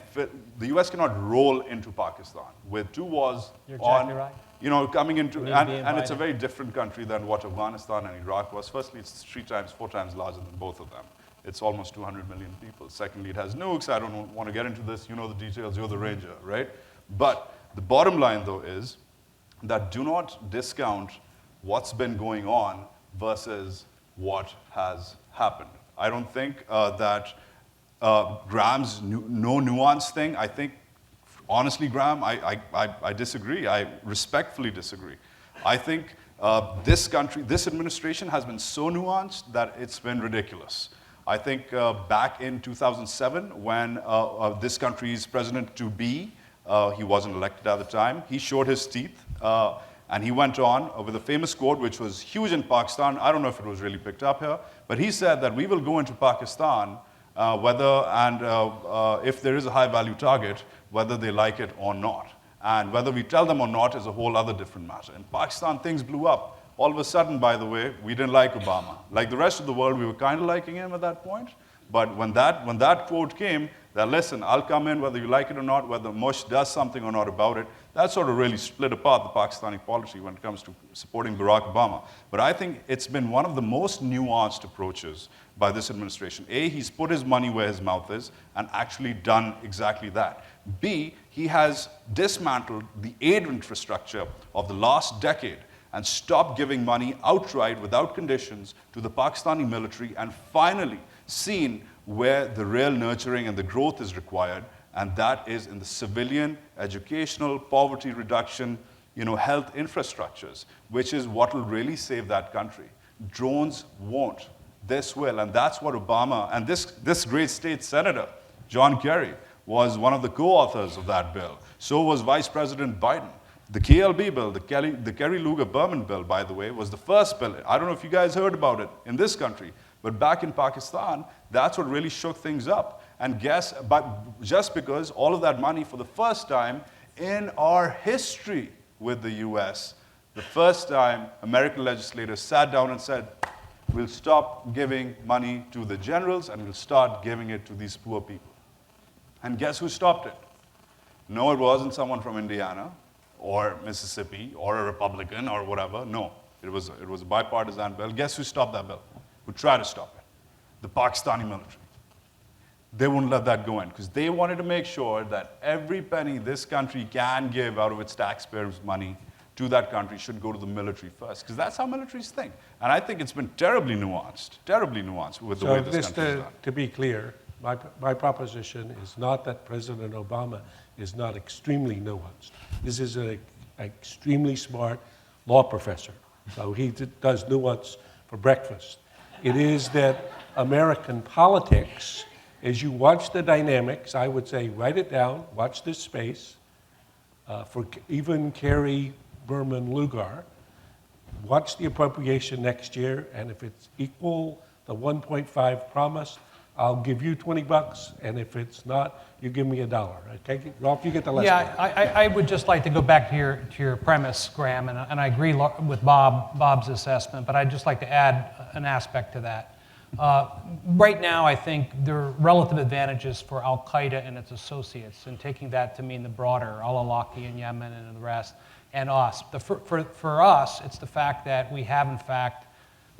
the US cannot roll into Pakistan with 2 wars You're exactly right. Coming into, We need to be and it's a invited. very different country than what Afghanistan and Iraq was. Firstly, it's 3 times, 4 times larger than both of them. It's almost 200 million people. Secondly, it has nukes. I don't want to get into this. You know the details. You're the ranger, right? But the bottom line, though, is that do not discount what's been going on versus what has happened. I don't think that Graham's no nuance thing, I think, honestly, Graham, I disagree. I respectfully disagree. I think this administration has been so nuanced that it's been ridiculous. I think back in 2007, when this country's president-to-be, he wasn't elected at the time, he showed his teeth, and he went on with a famous quote, which was huge in Pakistan. I don't know if it was really picked up here, but he said that we will go into Pakistan if there is a high-value target, whether they like it or not. And whether we tell them or not is a whole other different matter. In Pakistan, things blew up. All of a sudden, by the way, we didn't like Obama. Like the rest of the world, we were kind of liking him at that point. But when that quote came, that listen, I'll come in whether you like it or not, whether Mush does something or not about it, that sort of really split apart the Pakistani polity when it comes to supporting Barack Obama. But I think it's been one of the most nuanced approaches by this administration. A, he's put his money where his mouth is and actually done exactly that. B, he has dismantled the aid infrastructure of the last decade and stopped giving money outright without conditions to the Pakistani military and finally seen where the real nurturing and the growth is required, and that is in the civilian, educational, poverty reduction, health infrastructures, which is what will really save that country. Drones won't. This will, and that's what Obama, and this great state senator, John Kerry, was one of the co-authors of that bill. So was Vice President Biden. The KLB bill, the Kerry-Lugar-Berman bill, by the way, was the first bill. I don't know if you guys heard about it in this country, but back in Pakistan, that's what really shook things up. And just because all of that money for the first time in our history with the US, the first time American legislators sat down and said, we'll stop giving money to the generals and we'll start giving it to these poor people. And guess who stopped it? No, it wasn't someone from Indiana or Mississippi or a Republican or whatever. No, it was a bipartisan bill. Guess who stopped that bill? Who tried to stop it? The Pakistani military. They wouldn't let that go in because they wanted to make sure that every penny this country can give out of its taxpayers' money to that country should go to the military first, because that's how militaries think. And I think it's been terribly nuanced with the way this country is done. To be clear, my proposition is not that President Obama is not extremely nuanced. This is an extremely smart law professor, so he does nuance for breakfast. It is that American politics, as you watch the dynamics, I would say write it down, watch this space, for even Kerry Berman Lugar, watch the appropriation next year, and if it's equal the 1.5 promised, I'll give you $20, and if it's not, you give me $1. Okay, Rolf, you get the last one. I would just like to go back to your premise, Graham, and I agree with Bob's assessment, but I'd just like to add an aspect to that. Right now, I think there are relative advantages for Al-Qaeda and its associates, and taking that to mean the broader al-Awlaki in Yemen and the rest, and us. For us, it's the fact that we have, in fact,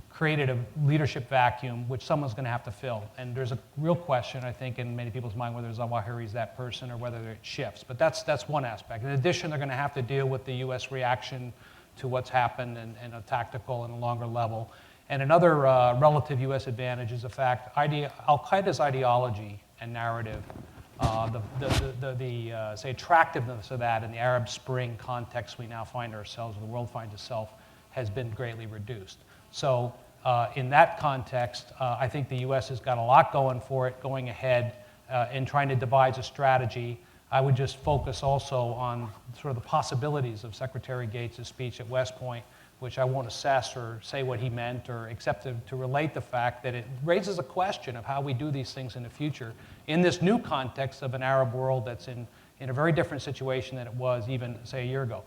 created a leadership vacuum which someone's going to have to fill. And there's a real question, I think, in many people's mind whether Zawahiri is that person or whether it shifts. But that's one aspect. In addition, they're going to have to deal with the U.S. reaction to what's happened and a tactical and a longer level. And another relative U.S. advantage is the fact Al-Qaeda's ideology and narrative, say, attractiveness of that in the Arab Spring context we now find ourselves, or the world finds itself, has been greatly reduced. So in that context, I think the U.S. has got a lot going for it, going ahead in trying to devise a strategy. I would just focus also on sort of the possibilities of Secretary Gates' speech at West Point, which I won't assess or say what he meant, or except to relate the fact that it raises a question of how we do these things in the future in this new context of an Arab world that's in a very different situation than it was even, say, a year ago.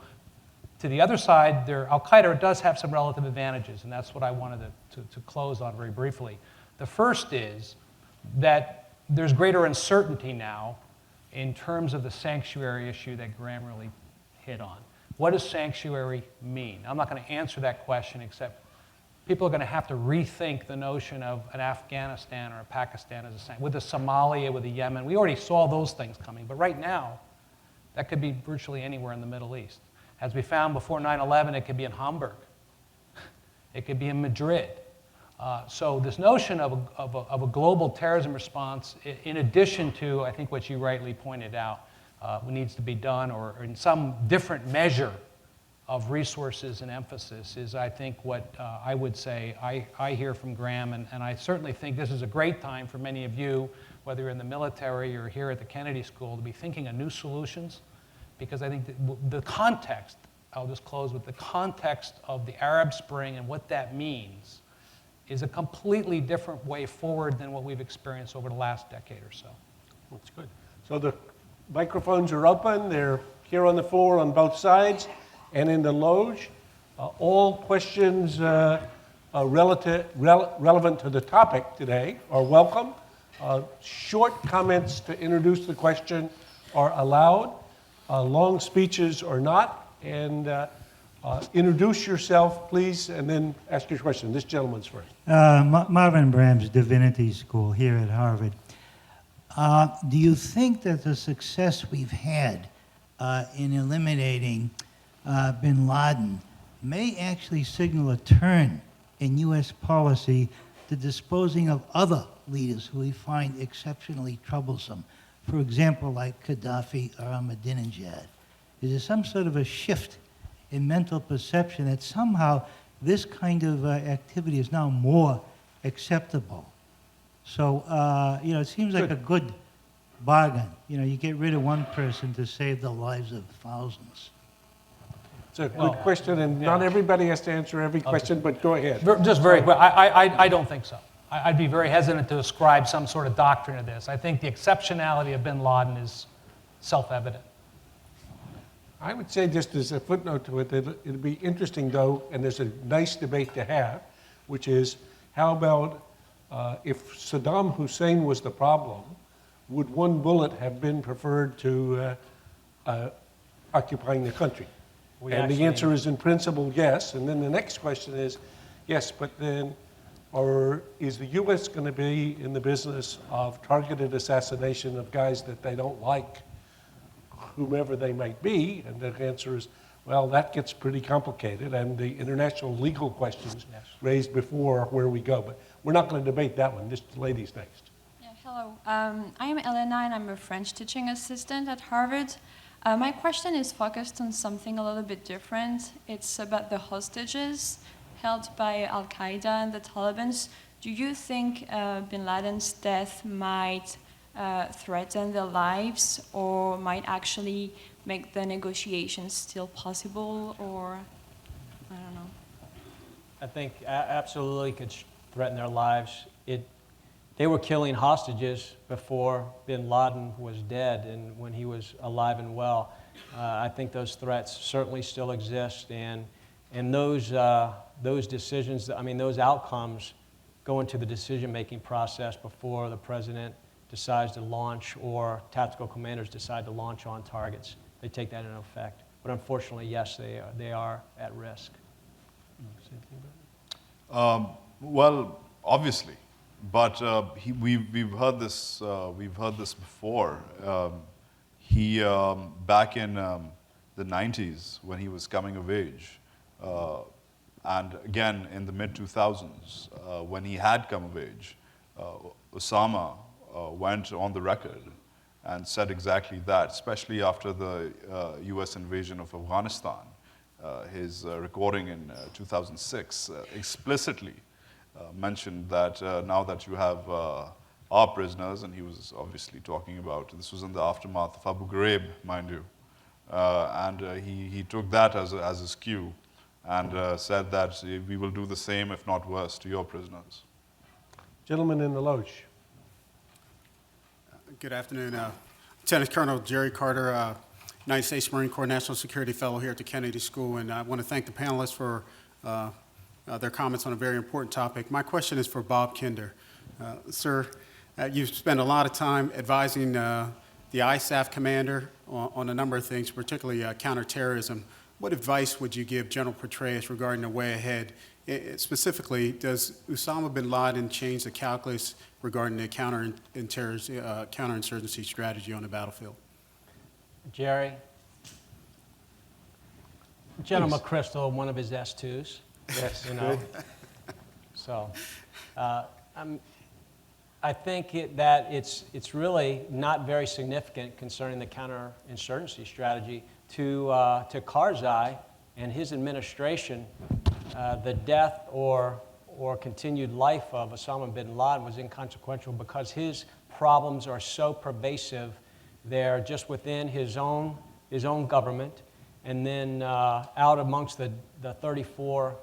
To the other side, Al-Qaeda does have some relative advantages, and that's what I wanted to close on very briefly. The first is that there's greater uncertainty now in terms of the sanctuary issue that Graham really hit on. What does sanctuary mean? I'm not going to answer that question, except people are going to have to rethink the notion of an Afghanistan or a Pakistan as a sanctuary. With the Somalia, with the Yemen, we already saw those things coming. But right now, that could be virtually anywhere in the Middle East. As we found before 9/11, it could be in Hamburg. It could be in Madrid. So this notion of a global terrorism response, in addition to, I think, what you rightly pointed out, needs to be done, or in some different measure of resources and emphasis, is, I think, what I would say I hear from Graham, and I certainly think this is a great time for many of you, whether you're in the military or here at the Kennedy School, to be thinking of new solutions, because I think the context, I'll just close with the context of the Arab Spring and what that means, is a completely different way forward than what we've experienced over the last decade or so. That's good. So the microphones are open. They're here on the floor on both sides and in the loge. All questions relevant to the topic today are welcome. Short comments to introduce the question are allowed. Long speeches are not. And introduce yourself, please, and then ask your question. This gentleman's first. Marvin Bram's Divinity School here at Harvard. Do you think that the success we've had in eliminating Bin Laden may actually signal a turn in U.S. policy to disposing of other leaders who we find exceptionally troublesome? For example, like Gaddafi or Ahmadinejad. Is there some sort of a shift in mental perception that somehow this kind of activity is now more acceptable? So, it seems like a good bargain. You get rid of one person to save the lives of thousands. It's a good question, and not everybody has to answer every question, but go ahead. Just very quick, I don't think so. I'd be very hesitant to ascribe some sort of doctrine to this. I think the exceptionality of Bin Laden is self-evident. I would say, just as a footnote to it, that it'd be interesting, though, and there's a nice debate to have, which is, how about if Saddam Hussein was the problem, would one bullet have been preferred to occupying the country? We And the actually- answer is in principle, yes. And then the next question is, yes, but then, or is the U.S. going to be in the business of targeted assassination of guys that they don't like, whomever they might be? And the answer is, well, that gets pretty complicated, and the international legal questions raised before where we go. But we're not going to debate that one. This lady's next. Yeah, hello. I'm Elena, and I'm a French teaching assistant at Harvard. My question is focused on something a little bit different. It's about the hostages held by Al-Qaeda and the Taliban. Do you think Bin Laden's death might threaten their lives, or might actually make the negotiations still possible, or I don't know? I think absolutely could threaten their lives. They were killing hostages before Bin Laden was dead and when he was alive and well. I think those threats certainly still exist, and those decisions, I mean, those outcomes go into the decision-making process before the president decides to launch or tactical commanders decide to launch on targets. They take that into effect. But unfortunately, yes, they are at risk. Well, obviously, but we've heard this before. He back in the 90s when he was coming of age, and again in the mid 2000s when he had come of age, Osama went on the record and said exactly that, especially after the U.S. invasion of Afghanistan. His recording in 2006 explicitly mentioned that now that you have our prisoners, and he was obviously talking about, this was in the aftermath of Abu Ghraib, mind you, and he took that as his cue and said that we will do the same, if not worse, to your prisoners. Gentleman in the loge. Good afternoon. Lieutenant Colonel Jerry Carter, United States Marine Corps National Security Fellow here at the Kennedy School, and I want to thank the panelists for their comments on a very important topic. My question is for Bob Kinder. Sir, you've spent a lot of time advising the ISAF commander on a number of things, particularly counterterrorism. What advice would you give General Petraeus regarding the way ahead? Specifically, does Osama bin Laden change the calculus regarding the counterinsurgency strategy on the battlefield? Jerry? General McChrystal, one of his S2s. Yes, you know. good. So, I think that it's really not very significant concerning the counterinsurgency strategy to Karzai and his administration. The death or continued life of Osama bin Laden was inconsequential because his problems are so pervasive. They're just within his own government, and then out amongst the 34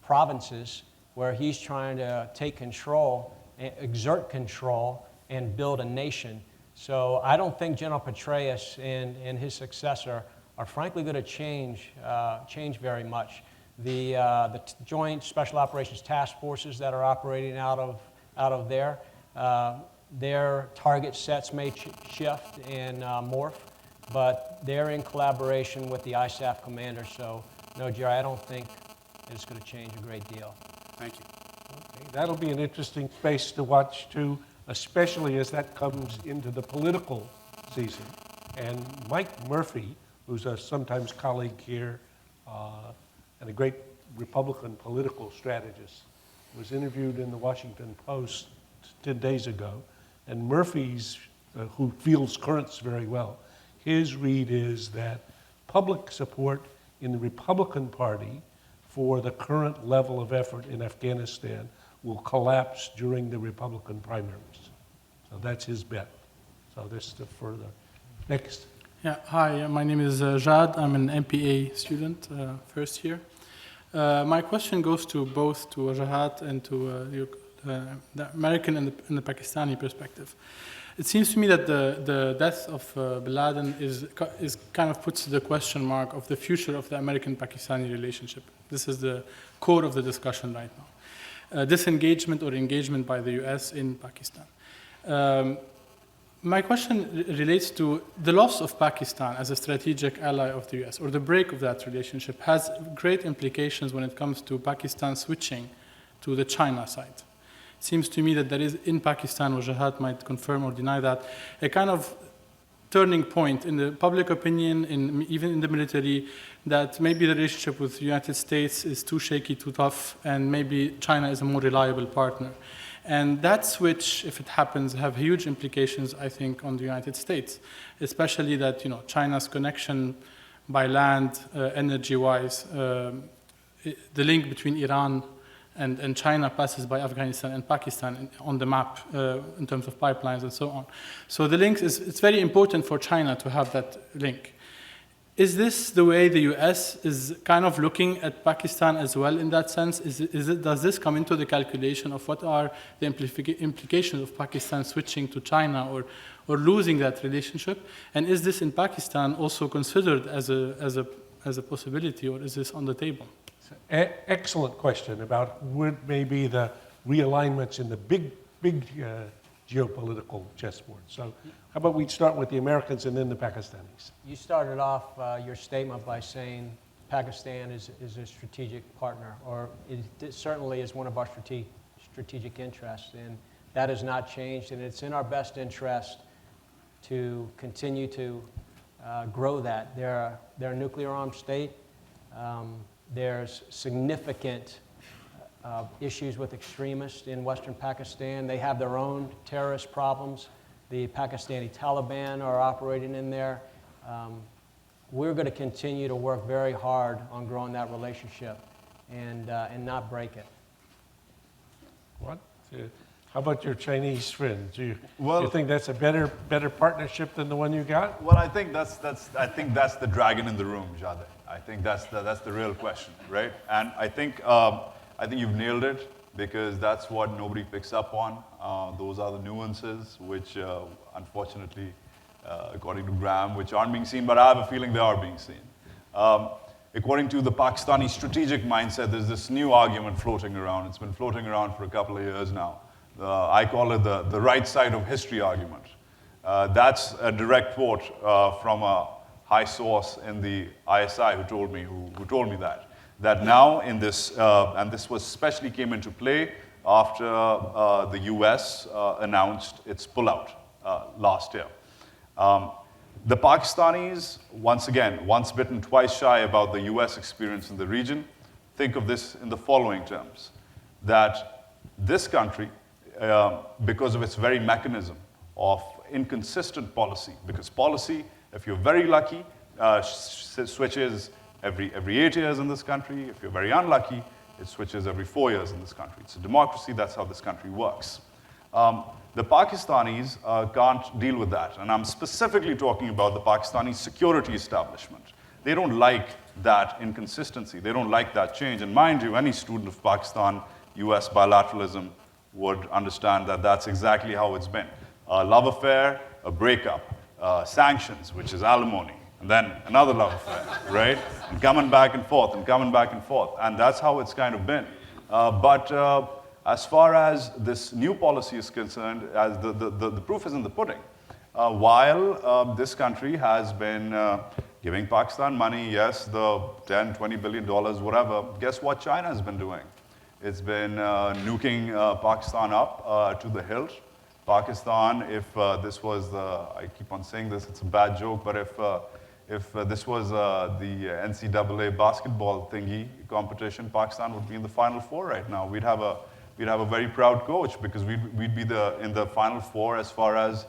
provinces where he's trying to take control, exert control, and build a nation. So I don't think General Petraeus and his successor are frankly going to change very much. The Joint Special Operations Task Forces that are operating out of there, their target sets may shift and morph, but they're in collaboration with the ISAF commander. So, no, Jerry, I don't think it's going to change a great deal. Thank you. Okay, that'll be an interesting space to watch too, especially as that comes into the political season. And Mike Murphy, who's a sometimes colleague here and a great Republican political strategist, was interviewed in the Washington Post 10 days ago. And Murphy's, who feels currents very well, his read is that public support in the Republican Party for the current level of effort in Afghanistan will collapse during the Republican primaries. So that's his bet. So this is the further. Next. Yeah, hi, my name is Jad. I'm an MPA student, first year. My question goes to both to Jahat and to the American and the Pakistani perspective. It seems to me that the death of Bin Laden is kind of puts the question mark of the future of the American-Pakistani relationship. This is the core of the discussion right now. Disengagement or engagement by the US in Pakistan. My question relates to the loss of Pakistan as a strategic ally of the US, or the break of that relationship, has great implications when it comes to Pakistan switching to the China side. It seems to me that there is in Pakistan, or Jihad might confirm or deny that, a kind of turning point in the public opinion, even in the military, that maybe the relationship with the United States is too shaky, too tough, and maybe China is a more reliable partner. And that switch, if it happens, have huge implications, I think, on the United States, especially that China's connection by land, energy-wise, the link between Iran and China passes by Afghanistan and Pakistan on the map in terms of pipelines and so on. So the link it's very important for China to have that link. Is this the way the US is kind of looking at Pakistan as well in that sense? Does this come into the calculation of what are the implications of Pakistan switching to China or losing that relationship? And is this in Pakistan also considered as a possibility, or is this on the table? Excellent question about what may be the realignments in the big geopolitical chessboard. So how about we start with the Americans and then the Pakistanis? You started off your statement by saying Pakistan is a strategic partner, or it certainly is one of our strategic interests, and that has not changed, and it's in our best interest to continue to grow that. They're a nuclear-armed state. There's significant issues with extremists in Western Pakistan. They have their own terrorist problems. The Pakistani Taliban are operating in there. We're going to continue to work very hard on growing that relationship and not break it. What? How about your Chinese friends? Do Well- you think that's a better partnership than the one you got? Well, I think that's the dragon in the room, Jade. I think that's the real question, right? And I think you've nailed it, because that's what nobody picks up on. Those are the nuances which, unfortunately, according to Graham, which aren't being seen, but I have a feeling they are being seen. According to the Pakistani strategic mindset, there's this new argument floating around. It's been floating around for a couple of years now. I call it the right side of history argument. That's a direct quote from a high source in the ISI who told me that now in this, and this was especially came into play after the US announced its pullout last year. The Pakistanis, once again, once bitten, twice shy about the US experience in the region, think of this in the following terms, that this country, because of its very mechanism of inconsistent policy, because policy, if you're very lucky, switches every 8 years in this country. If you're very unlucky, it switches every 4 years in this country. It's a democracy, that's how this country works. The Pakistanis can't deal with that, and I'm specifically talking about the Pakistani security establishment. They don't like that inconsistency, they don't like that change, and mind you, any student of Pakistan-US bilateralism would understand that that's exactly how it's been. A love affair, a breakup, sanctions, which is alimony, and then another love affair, right? And coming back and forth, and coming back and forth, and that's how it's kind of been. But as far as this new policy is concerned, as the proof is in the pudding. While this country has been giving Pakistan money, yes, the $10, $20 billion, whatever, guess what China has been doing? It's been nuking Pakistan up to the hilt. Pakistan, if this was I keep on saying this, it's a bad joke, but if this was the NCAA basketball thingy competition, Pakistan would be in the Final Four right now. We'd have a very proud coach, because we'd be in the Final Four as far as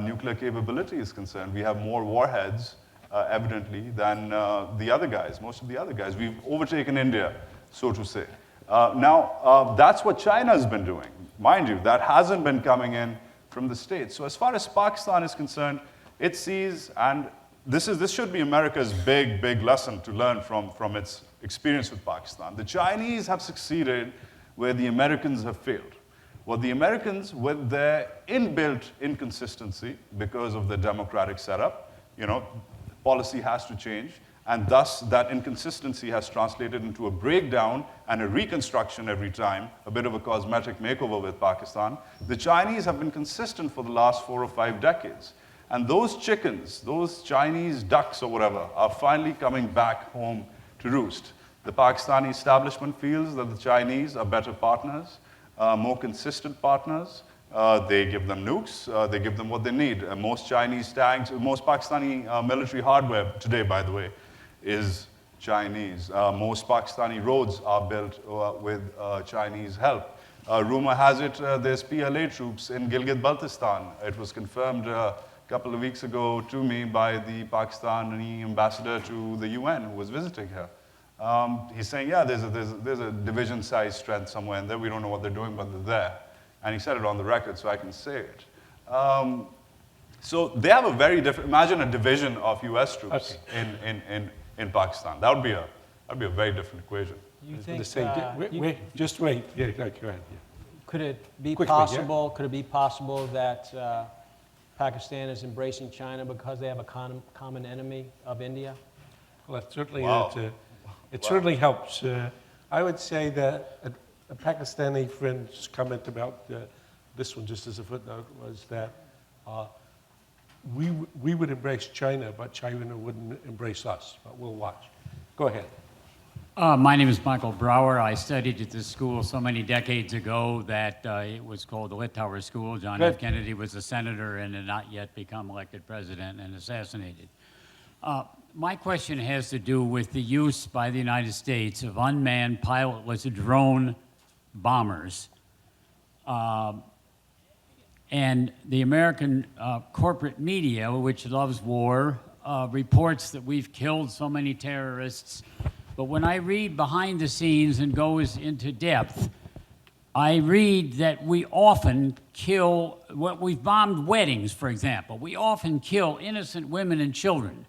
nuclear capability is concerned. We have more warheads, evidently, than the other guys, most of the other guys. We've overtaken India, so to say. Now, that's what China's been doing. Mind you, that hasn't been coming in from the States. So as far as Pakistan is concerned, it sees, and this should be America's big lesson to learn from its experience with Pakistan. The Chinese have succeeded where the Americans have failed. Well, the Americans, with their inbuilt inconsistency because of the democratic setup, policy has to change, And thus, that inconsistency has translated into a breakdown and a reconstruction every time, a bit of a cosmetic makeover with Pakistan. The Chinese have been consistent for the last 4 or 5 decades. And those chickens, those Chinese ducks or whatever, are finally coming back home to roost. The Pakistani establishment feels that the Chinese are better partners, more consistent partners. They give them nukes, they give them what they need. Most Chinese tanks, most Pakistani military hardware today, by the way, is Chinese. Most Pakistani roads are built with Chinese help. Rumor has it there's PLA troops in Gilgit-Baltistan. It was confirmed a couple of weeks ago to me by the Pakistani ambassador to the UN who was visiting here. He's saying, yeah, there's a division-sized strength somewhere in there. We don't know what they're doing, but they're there. And he said it on the record, so I can say it. So they have a very different, imagine a division of US troops in Pakistan. That would be a very different equation. You To think, say, just wait. Yeah, go ahead. Yeah. could it be Quickly, yeah. possible? Could it be possible that Pakistan is embracing China because they have a common enemy of India? Well, that certainly, Wow. it certainly helps. I would say that a Pakistani friend's comment about this one, just as a footnote, was that we would embrace China, but China wouldn't embrace us. But we'll watch. Go ahead. My name is Michael Brower. I studied at this school so many decades ago that it was called the Littauer School. John F. Good. Kennedy was a senator and had not yet become elected president and assassinated. My question has to do with the use by the United States of unmanned pilotless drone bombers. And the American corporate media, which loves war, reports that we've killed so many terrorists. But when I read behind the scenes and goes into depth, I read that we often kill, we've bombed weddings, for example. We often kill innocent women and children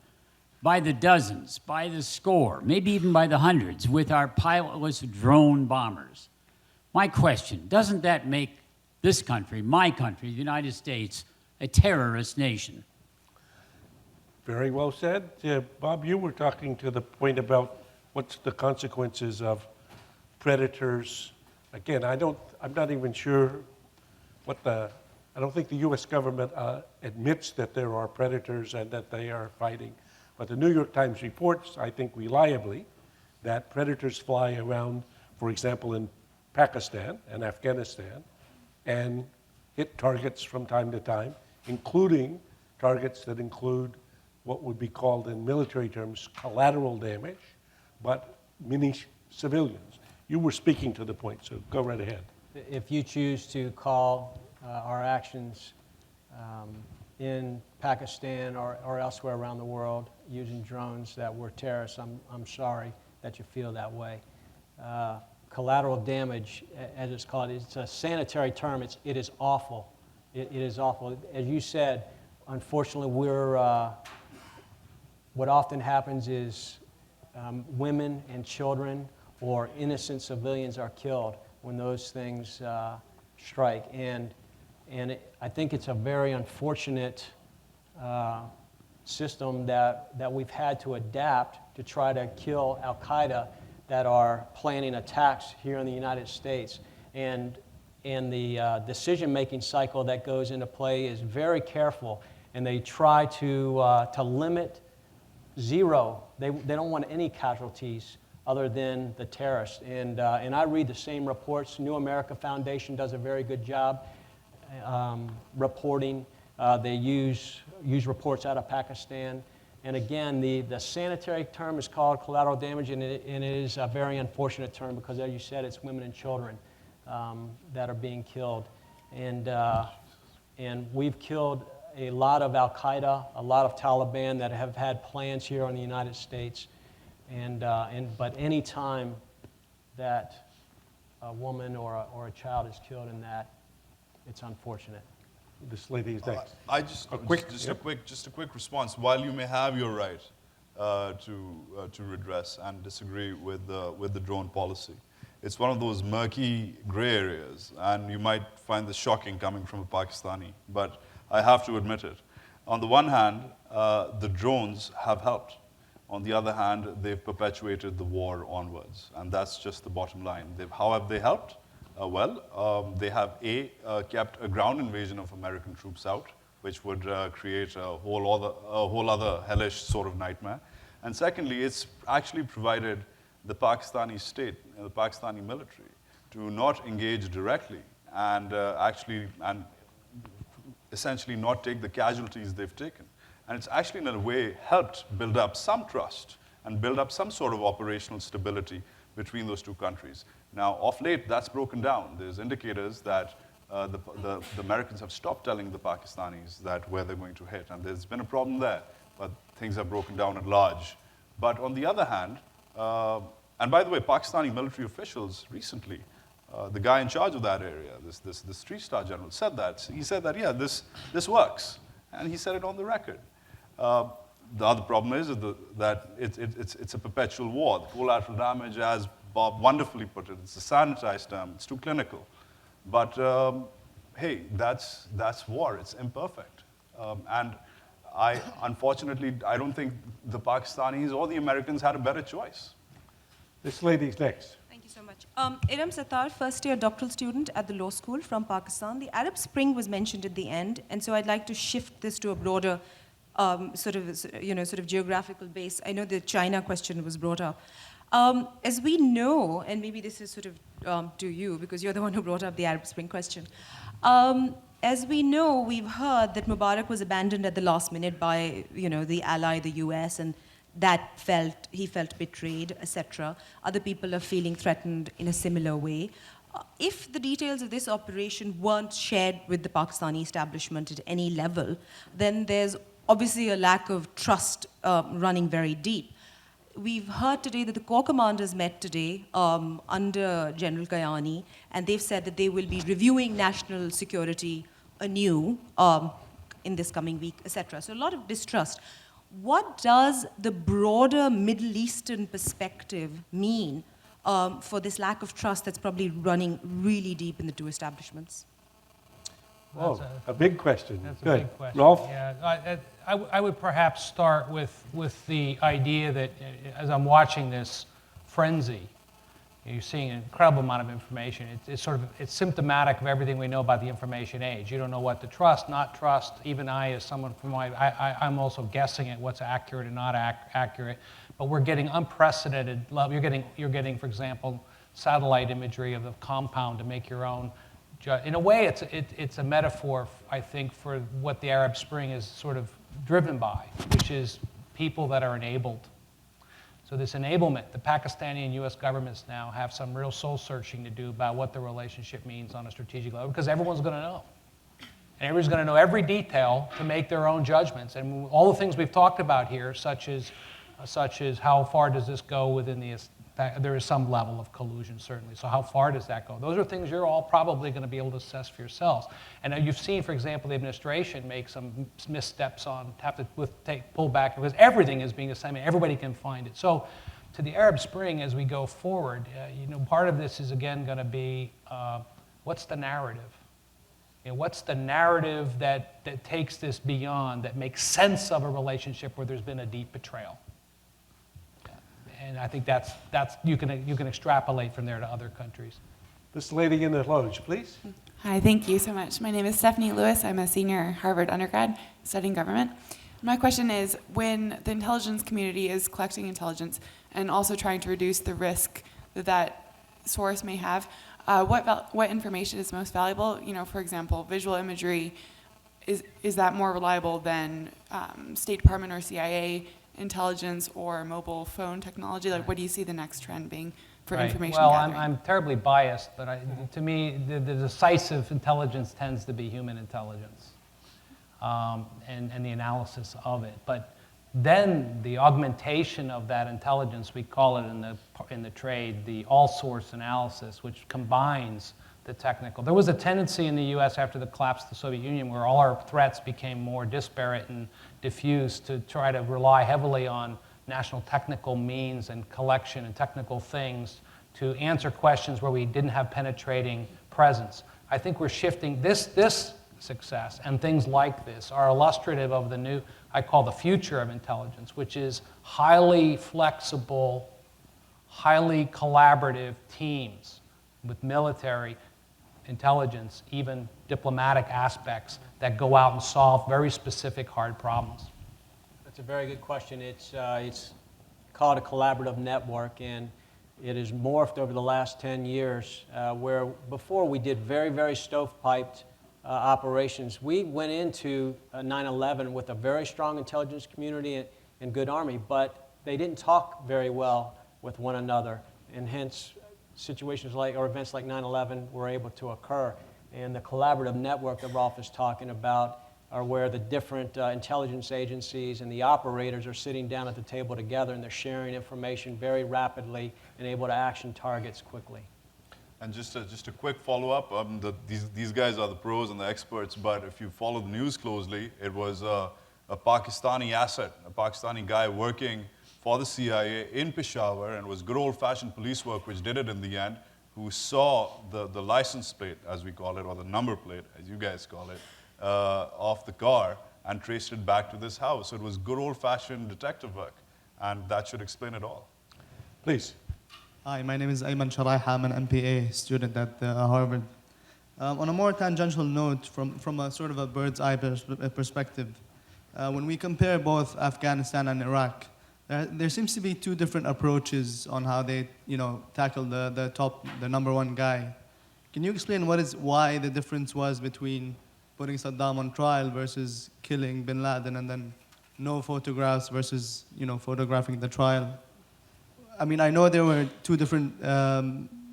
by the dozens, by the score, maybe even by the hundreds with our pilotless drone bombers. My question, doesn't that make this country, my country, the United States, a terrorist nation? Very well said. Bob, you were talking to the point about what's the consequences of predators. Again, I'm not even sure I don't think the U.S. government admits that there are predators and that they are fighting. But the New York Times reports, I think reliably, that predators fly around, for example, in Pakistan and Afghanistan, and hit targets from time to time, including targets that include what would be called in military terms collateral damage, but many civilians. You were speaking to the point, so go right ahead. If you choose to call our actions in Pakistan or elsewhere around the world using drones that were terrorists, I'm sorry that you feel that way. Collateral damage, as it's called, it's a sanitary term. It is awful. It is awful. As you said, unfortunately, what often happens is women and children or innocent civilians are killed when those things strike. And I think it's a very unfortunate system that we've had to adapt to try to kill Al-Qaeda that are planning attacks here in the United States. And the decision-making cycle that goes into play is very careful, and they try to limit zero. They don't want any casualties other than the terrorists. And I read the same reports. New America Foundation does a very good job reporting. They use reports out of Pakistan. And again, the sanitary term is called collateral damage, and it is a very unfortunate term because, as you said, it's women and children that are being killed. And we've killed a lot of Al-Qaeda, a lot of Taliban that have had plans here in the United States. But any time that a woman or a child is killed in that, it's unfortunate. This lady is next. Just a quick response. While you may have your right to redress and disagree with the drone policy, it's one of those murky gray areas, and you might find this shocking coming from a Pakistani, but I have to admit it. On the one hand, the drones have helped. On the other hand, they've perpetuated the war onwards, and that's just the bottom line. How have they helped? They have kept a ground invasion of American troops out, which would create a whole other hellish sort of nightmare. And secondly, it's actually provided the Pakistani state, the Pakistani military, to not engage directly and essentially not take the casualties they've taken. And it's actually in a way helped build up some trust and build up some sort of operational stability between those two countries. Now, of late, that's broken down. There's indicators that the Americans have stopped telling the Pakistanis that where they're going to hit, and there's been a problem there, but things have broken down at large. But on the other hand, and by the way, Pakistani military officials recently, the guy in charge of that area, this 3-star general, said that. He said that, yeah, this works, and he said it on the record. The other problem is that it's a perpetual war. The collateral damage, as Bob wonderfully put it, it's a sanitized term, it's too clinical. But hey, that's war, it's imperfect. And unfortunately, I don't think the Pakistanis or the Americans had a better choice. This lady's next. Thank you so much. Iram Sattar, first-year doctoral student at the law school from Pakistan. The Arab Spring was mentioned at the end, and so I'd like to shift this to a broader sort of geographical base. I know the China question was brought up. As we know, and maybe this is sort of to you, because you're the one who brought up the Arab Spring question. As we know, we've heard that Mubarak was abandoned at the last minute by, the ally, the US, and he felt betrayed, etc. Other people are feeling threatened in a similar way. If the details of this operation weren't shared with the Pakistani establishment at any level, then there's obviously a lack of trust running very deep. We've heard today that the corps commanders met today under General Kayani, and they've said that they will be reviewing national security anew in this coming week, etc. So a lot of distrust. What does the broader Middle Eastern perspective mean for this lack of trust that's probably running really deep in the two establishments? Oh, a big question. That's Good. a big question. Rolf? Yeah, I would perhaps start with the idea that as I'm watching this frenzy, you're seeing an incredible amount of information. It's symptomatic of everything we know about the information age. You don't know what to trust, not trust. Even I, as someone from I'm also guessing at what's accurate and not accurate. But we're getting unprecedented love. You're getting, for example, satellite imagery of the compound to make your own. In a way, it's a metaphor, I think, for what the Arab Spring is sort of driven by, which is people that are enabled. So this enablement, the Pakistani and US governments now have some real soul searching to do about what the relationship means on a strategic level, because everyone's going to know. And everyone's going to know every detail to make their own judgments. And all the things we've talked about here, such as how far does this go within the, there is some level of collusion, certainly. So how far does that go? Those are things you're all probably going to be able to assess for yourselves. And you've seen, for example, the administration make some missteps have to pull back, because everything is being disseminated. Everybody can find it. So to the Arab Spring, as we go forward, part of this is, again, going to be what's the narrative? What's the narrative that takes this beyond, that makes sense of a relationship where there's been a deep betrayal? And I think that's you can extrapolate from there to other countries. This lady in the loge, please. Hi, thank you so much. My name is Stephanie Lewis. I'm a senior Harvard undergrad studying government. My question is, when the intelligence community is collecting intelligence and also trying to reduce the risk that source may have, what information is most valuable? For example, visual imagery, is that more reliable than State Department or CIA intelligence or mobile phone technology? Like, what do you see the next trend being for information gathering? I'm terribly biased, but to me, the decisive intelligence tends to be human intelligence and the analysis of it. But then the augmentation of that intelligence, we call it in the trade the all-source analysis, which combines the technical. There was a tendency in the U.S. after the collapse of the Soviet Union where all our threats became more disparate and diffused to try to rely heavily on national technical means and collection and technical things to answer questions where we didn't have penetrating presence. I think we're shifting. This success. And things like this are illustrative of the new, I call the future of intelligence, which is highly flexible, highly collaborative teams with military intelligence, even diplomatic aspects that go out and solve very specific hard problems. That's a very good question. It's called a collaborative network, and it has morphed over the last 10 years, where before we did very, very stovepiped operations. We went into 9/11 with a very strong intelligence community and good army, but they didn't talk very well with one another, and hence situations like, or events like 9/11 were able to occur. And the collaborative network that Rolf is talking about are where the different intelligence agencies and the operators are sitting down at the table together, and they're sharing information very rapidly and able to action targets quickly. And just a quick follow-up, these guys are the pros and the experts, but if you follow the news closely, it was a Pakistani asset, a Pakistani guy working for the CIA in Peshawar, and it was good old-fashioned police work which did it in the end, who saw the license plate, as we call it, or the number plate, as you guys call it, of the car, and traced it back to this house. So it was good old-fashioned detective work, and that should explain it all. Please. Hi, my name is Ayman Sharaih. I'm an MPA student at Harvard. On a more tangential note, from a sort of a bird's eye perspective, when we compare both Afghanistan and Iraq, there seems to be two different approaches on how they, tackle the number one guy. Can you explain why the difference was between putting Saddam on trial versus killing Bin Laden, and then no photographs versus, photographing the trial? I mean, I know there were two different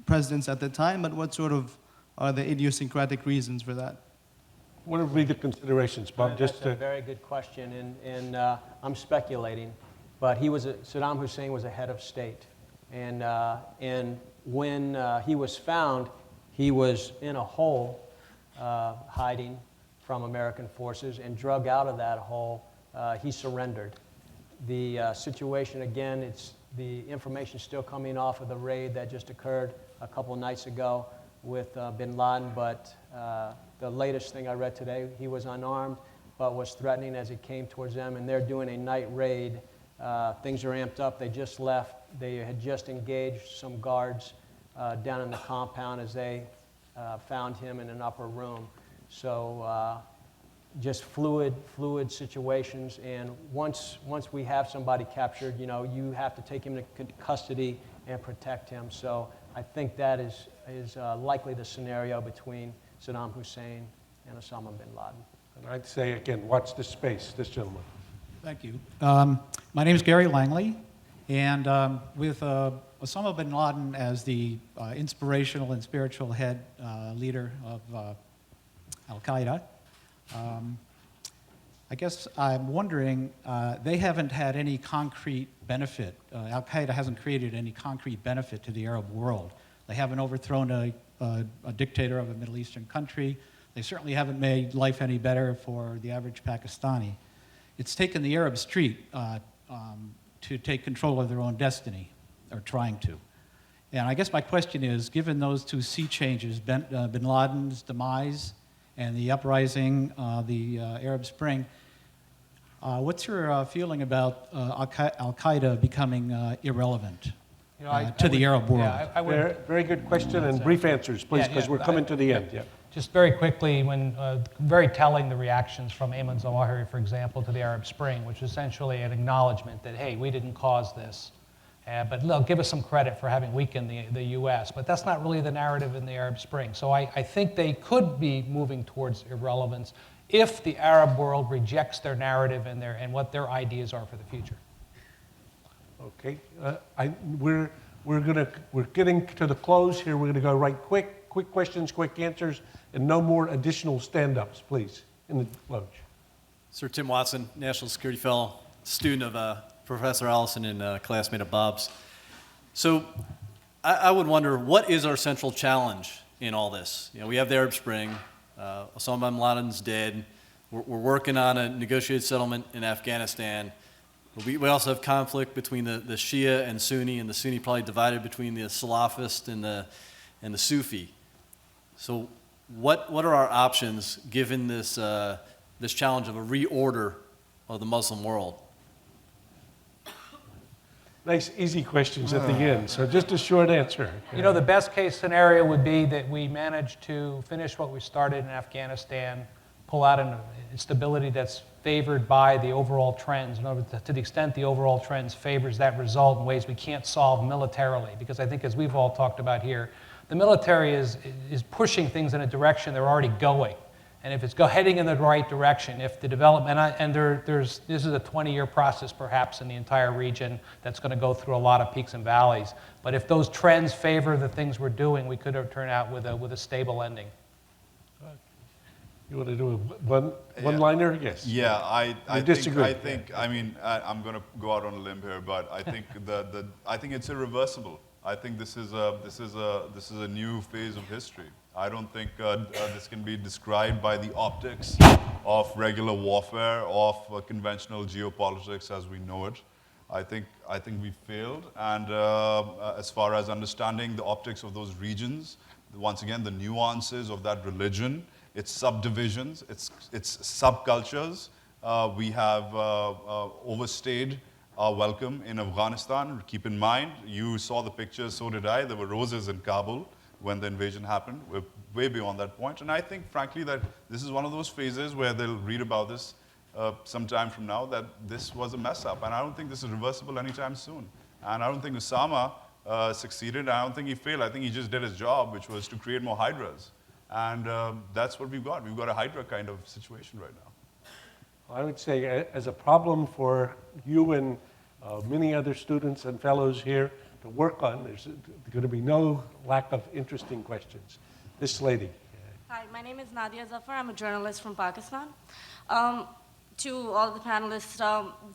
presidents at the time, but what sort of are the idiosyncratic reasons for that? What would be the considerations, Bob? That's a very good question, and I'm speculating, but Saddam Hussein was a head of state, and when he was found, he was in a hole hiding from American forces, and drug out of that hole, he surrendered. The situation, again, the information still coming off of the raid that just occurred a couple of nights ago with Bin Laden, but the latest thing I read today, he was unarmed, but was threatening as he came towards them, and they're doing a night raid. Things are amped up. They just left. They had just engaged some guards down in the compound as they found him in an upper room. So just fluid situations, and once we have somebody captured, you have to take him into custody and protect him. So I think that is likely the scenario between Saddam Hussein and Osama bin Laden. And I'd say again, watch this space, this gentleman. Thank you. My name is Gary Langley, and with Osama bin Laden as the inspirational and spiritual head leader of Al-Qaeda, I guess I'm wondering, they haven't had any concrete benefit. Al-Qaeda hasn't created any concrete benefit to the Arab world. They haven't overthrown a dictator of a Middle Eastern country. They certainly haven't made life any better for the average Pakistani. It's taken the Arab street to take control of their own destiny, or trying to. And I guess my question is, given those two sea changes, bin Laden's demise and the uprising, the Arab Spring, what's your feeling about Al-Qaeda becoming irrelevant to the Arab world? Yeah, very good question, and brief answers, please, because we're coming to the end. Yeah. Just very quickly, when very telling the reactions from Ayman Zawahiri, for example, to the Arab Spring, which is essentially an acknowledgement that, hey, we didn't cause this, but look, give us some credit for having weakened the U.S. But that's not really the narrative in the Arab Spring. So I think they could be moving towards irrelevance if the Arab world rejects their narrative and what their ideas are for the future. Okay, we're getting to the close here. We're going to go right quick questions, quick answers, and no more additional stand-ups, please, in the lounge. Sir Tim Watson, National Security Fellow, student of Professor Allison and classmate of Bob's. So I would wonder, what is our central challenge in all this? We have the Arab Spring, Osama bin Laden's dead, we're working on a negotiated settlement in Afghanistan. We also have conflict between the Shia and Sunni, and the Sunni probably divided between the Salafist and the Sufi. So what are our options given this, this challenge of a reorder of the Muslim world? Nice, easy questions at the end, so just a short answer. You know, the best case scenario would be that we manage to finish what we started in Afghanistan, pull out an stability that's favored by the overall trends, in order to the extent the overall trends favors that result in ways we can't solve militarily. Because I think, as we've all talked about here, the military is pushing things in a direction they're already going. And if it's heading in the right direction, if the development, this is a 20-year process perhaps in the entire region that's going to go through a lot of peaks and valleys. But if those trends favor the things we're doing, we could have turned out with a stable ending. You want to do a one-liner? Yes. Yeah, I disagree. think. I mean, I'm going to go out on a limb here, but I think I think it's irreversible. I think this is a new phase of history. I don't think this can be described by the optics of regular warfare, of conventional geopolitics as we know it. I think we failed, and as far as understanding the optics of those regions, once again, the nuances of that religion, its subdivisions, its subcultures, we have overstayed our welcome in Afghanistan. Keep in mind, you saw the pictures, so did I. There were roses in Kabul when the invasion happened. We're way beyond that point. And I think, frankly, that this is one of those phases where they'll read about this sometime from now, that this was a mess up. And I don't think this is reversible anytime soon. And I don't think Osama succeeded. I don't think he failed. I think he just did his job, which was to create more hydras. And that's what we've got. We've got a hydra kind of situation right now. I would say, as a problem for you and many other students and fellows here to work on, there's going to be no lack of interesting questions. This lady. Hi, my name is Nadia Zafar. I'm a journalist from Pakistan. To all the panelists,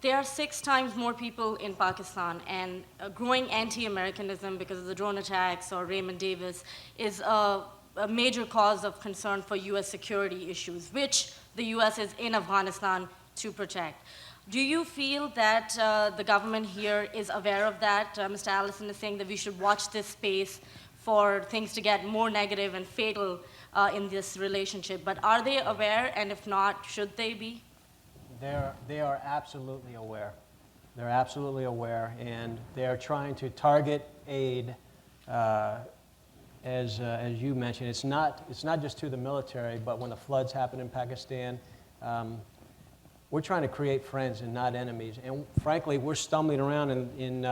there are 6 times more people in Pakistan, and growing anti-Americanism because of the drone attacks or Raymond Davis is a major cause of concern for U.S. security issues, which the U.S. is in Afghanistan to protect. Do you feel that the government here is aware of that? Mr. Allison is saying that we should watch this space for things to get more negative and fatal in this relationship. But are they aware? And if not, should they be? They are absolutely aware. They're absolutely aware, and they're trying to target aid, as you mentioned. It's not just to the military, but when the floods happen in Pakistan, we're trying to create friends and not enemies. And frankly, we're stumbling around in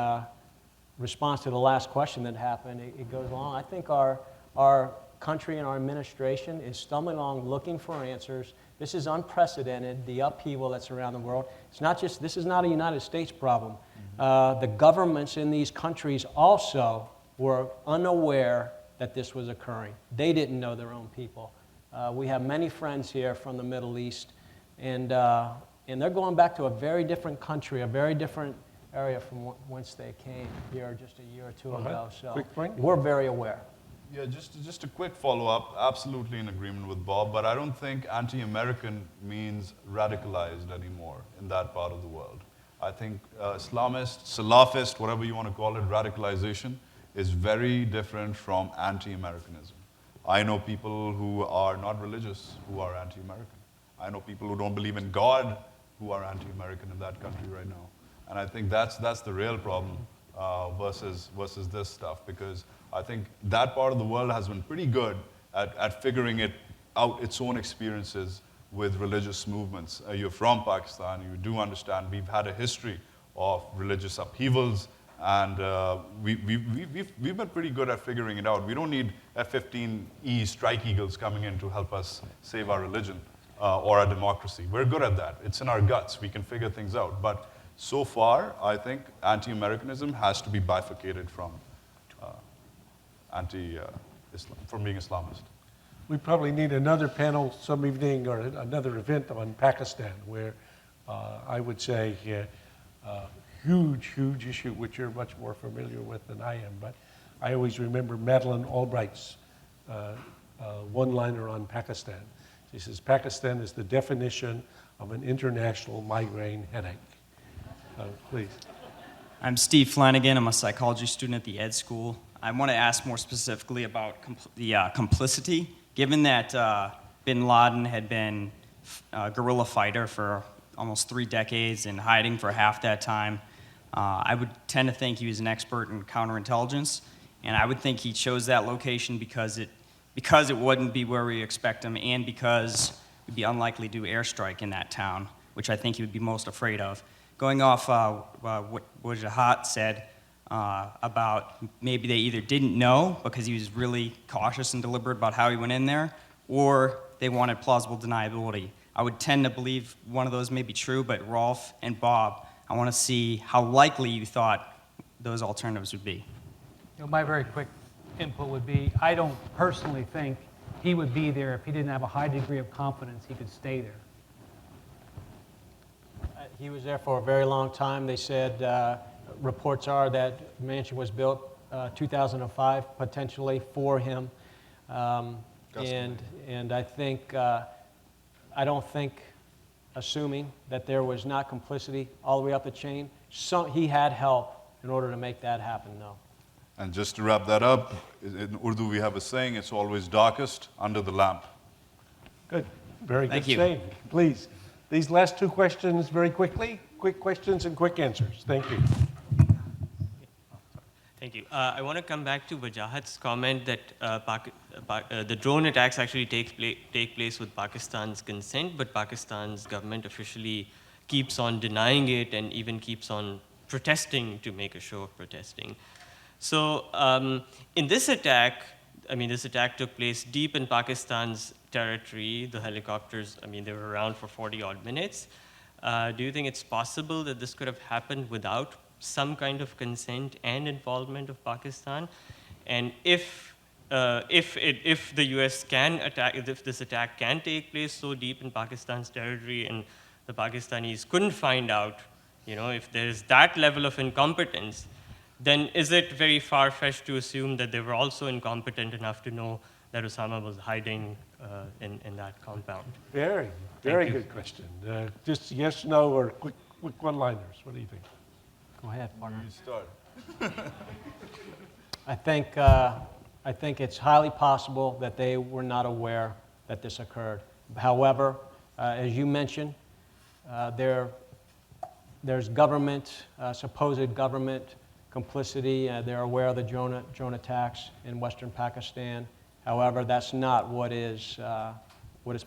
response to the last question that happened. It goes along. I think our country and our administration is stumbling along looking for answers. This is unprecedented, the upheaval that's around the world. It's not just, this is not a United States problem. The governments in these countries also were unaware that this was occurring. They didn't know their own people. We have many friends here from the Middle East, and they're going back to a very different country, a very different area from whence they came here just a year or two ago. So we're very aware. Yeah, just a quick follow-up. Absolutely in agreement with Bob, but I don't think anti-American means radicalized anymore in that part of the world. I think Islamist, Salafist, whatever you want to call it, radicalization is very different from anti-Americanism. I know people who are not religious who are anti-American. I know people who don't believe in God who are anti-American in that country right now. And I think that's the real problem versus this stuff, because I think that part of the world has been pretty good at figuring it out, its own experiences with religious movements. You're from Pakistan, you do understand we've had a history of religious upheavals, and we've been pretty good at figuring it out. We don't need F-15E Strike Eagles coming in to help us save our religion or our democracy. We're good at that. It's in our guts. We can figure things out. But so far, I think anti-Americanism has to be bifurcated from from being Islamist. We probably need another panel some evening or another event on Pakistan, where I would say huge issue, which you're much more familiar with than I am. But I always remember Madeleine Albright's one-liner on Pakistan. She says, Pakistan is the definition of an international migraine headache. Please. I'm Steve Flanagan. I'm a psychology student at the Ed School. I want to ask more specifically about the complicity given that Bin Laden had been a guerrilla fighter for almost 3 decades and hiding for half that time, I would tend to think he was an expert in counterintelligence, and I would think he chose that location because it wouldn't be where we expect him, and because it would be unlikely to do airstrike in that town, which I think he would be most afraid of. Going off what Jahat said about maybe they either didn't know because he was really cautious and deliberate about how he went in there, or they wanted plausible deniability. I would tend to believe one of those may be true, but Rolf and Bob, I want to see how likely you thought those alternatives would be. My very quick input would be, I don't personally think he would be there if he didn't have a high degree of confidence he could stay there. He was there for a very long time. They said reports are that the mansion was built 2005, potentially for him. And I think, I don't think, assuming that there was not complicity all the way up the chain, he had help in order to make that happen, though. And just to wrap that up, in Urdu we have a saying, it's always darkest under the lamp. Good. Very good Thank you. saying. Please, these last 2 questions very quickly. Quick questions and quick answers. Thank you. Thank you. I want to come back to Wajahat's comment that the drone attacks actually take place with Pakistan's consent, but Pakistan's government officially keeps on denying it and even keeps on protesting to make a show of protesting. So in this attack, this attack took place deep in Pakistan's territory. The helicopters, they were around for 40-odd minutes. Do you think it's possible that this could have happened without some kind of consent and involvement of Pakistan? And if the U.S. can attack, if this attack can take place so deep in Pakistan's territory and the Pakistanis couldn't find out, if there's that level of incompetence, then is it very far-fetched to assume that they were also incompetent enough to know that Osama was hiding in that compound? Very good question. Just yes, no, or quick one-liners. What do you think? Go ahead, partner. You start. I think it's highly possible that they were not aware that this occurred. However, as you mentioned, there's government, supposed government complicity. They're aware of the drone attacks in Western Pakistan. However, that's not what is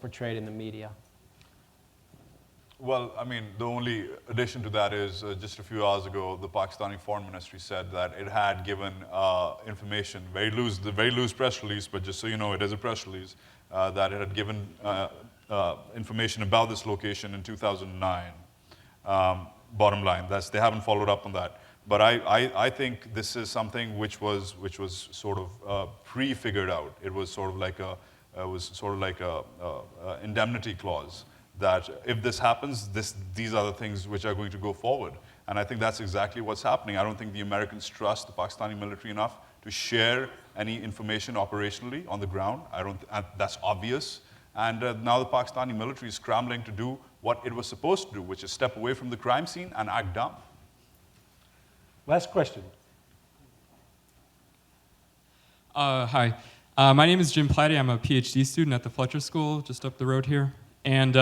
portrayed in the media. Well, the only addition to that is just a few hours ago, the Pakistani Foreign Ministry said that it had given information, very loose press release, but just so you know, it is a press release, that it had given information about this location in 2009. Bottom line, they haven't followed up on that. But I think this is something which was sort of pre-figured out. It was sort of like a indemnity clause, that if this happens, these are the things which are going to go forward. And I think that's exactly what's happening. I don't think the Americans trust the Pakistani military enough to share any information operationally on the ground. That's obvious. And now the Pakistani military is scrambling to do what it was supposed to do, which is step away from the crime scene and act dumb. Last question. Hi. My name is Jim Platty. I'm a PhD student at the Fletcher School just up the road here. And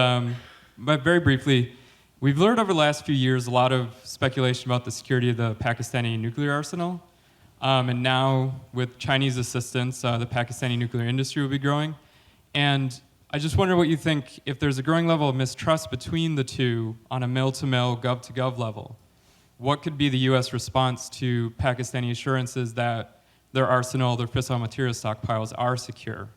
but very briefly, we've learned over the last few years a lot of speculation about the security of the Pakistani nuclear arsenal. And now, with Chinese assistance, the Pakistani nuclear industry will be growing. And I just wonder what you think, if there's a growing level of mistrust between the two on a mill-to-mill, gov-to-gov level, what could be the U.S. response to Pakistani assurances that their arsenal, their fissile material stockpiles are secure?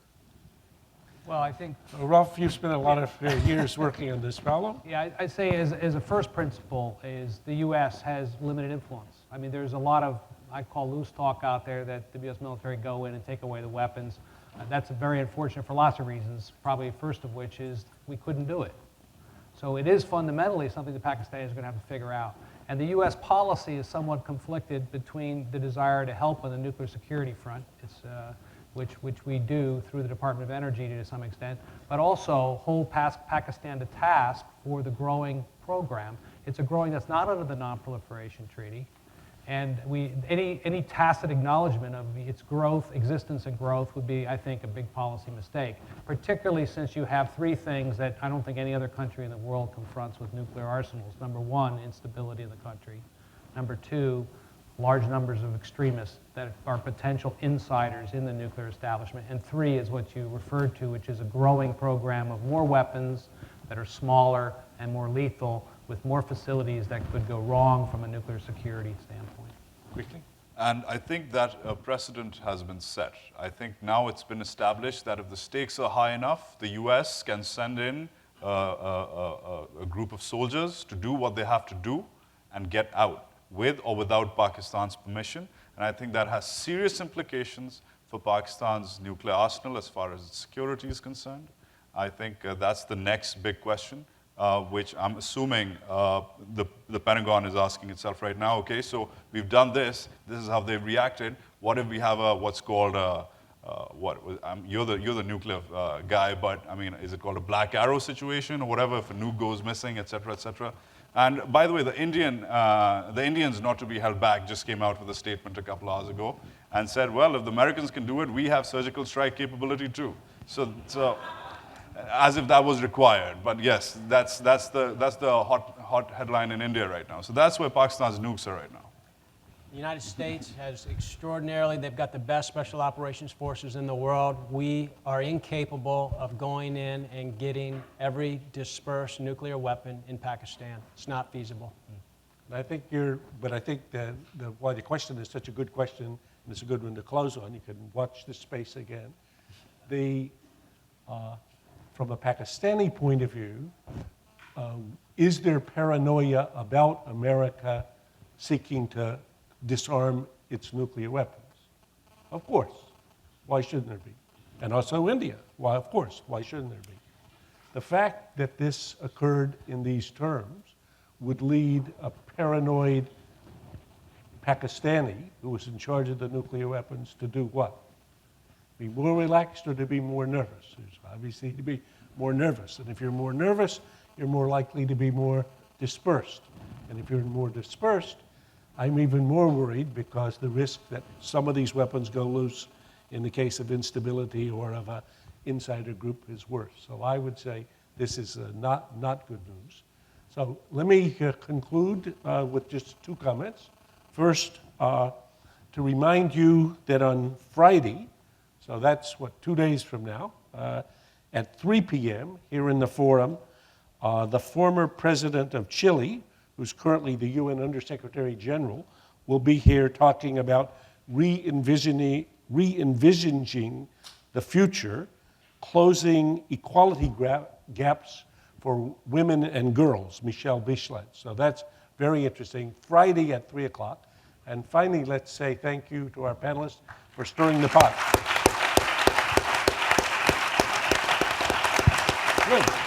Well, I think... Rolf, you've spent a lot of years working on this problem. Yeah, I'd say as a first principle is the U.S. has limited influence. There's a lot of, I call loose talk out there that the U.S. military go in and take away the weapons. That's very unfortunate for lots of reasons, probably first of which is we couldn't do it. So it is fundamentally something the Pakistanis are going to have to figure out. And the U.S. policy is somewhat conflicted between the desire to help on the nuclear security front, which we do through the Department of Energy to some extent, but also hold Pakistan to task for the growing program. It's a growing that's not under the Non-Proliferation Treaty. And any tacit acknowledgement of its growth, existence and growth would be, I think, a big policy mistake, particularly since you have three things that I don't think any other country in the world confronts with nuclear arsenals. Number one, instability in the country. Number two, large numbers of extremists that are potential insiders in the nuclear establishment. And three is what you referred to, which is a growing program of more weapons that are smaller and more lethal, with more facilities that could go wrong from a nuclear security standpoint. Quickly. And I think that a precedent has been set. I think now it's been established that if the stakes are high enough, the US can send in a group of soldiers to do what they have to do and get out, with or without Pakistan's permission. And I think that has serious implications for Pakistan's nuclear arsenal as far as its security is concerned. I think that's the next big question. Which I'm assuming the Pentagon is asking itself right now. Okay, so we've done this. This is how they've reacted. What if we have what's called you're the nuclear guy, but I mean, is it called a black arrow situation or whatever? If a nuke goes missing, et cetera, et cetera. And by the way, the Indians, not to be held back, just came out with a statement a couple hours ago and said, well, if the Americans can do it, we have surgical strike capability too. So as if that was required. But yes, that's the hot headline in India right now. So that's where Pakistan's nukes are right now. The United States has they've got the best special operations forces in the world. We are incapable of going in and getting every dispersed nuclear weapon in Pakistan. It's not feasible. I think why the question is such a good question, and it's a good one to close on, you can watch this space again. From a Pakistani point of view, is there paranoia about America seeking to disarm its nuclear weapons? Of course. Why shouldn't there be? And also India. Why, of course. Why shouldn't there be? The fact that this occurred in these terms would lead a paranoid Pakistani who was in charge of the nuclear weapons to do what? Be more relaxed or to be more nervous? There's obviously to be more nervous. And if you're more nervous, you're more likely to be more dispersed. And if you're more dispersed, I'm even more worried because the risk that some of these weapons go loose in the case of instability or of an insider group is worse. So I would say this is not good news. So let me conclude with just two comments. First, to remind you that on Friday, so that's 2 days from now, at 3 p.m. here in the Forum, the former president of Chile, who's currently the UN Undersecretary General, will be here talking about re-envisioning the future, closing equality gaps for women and girls, Michelle Bachelet. So that's very interesting. Friday at 3 o'clock. And finally, let's say thank you to our panelists for stirring the pot. Good.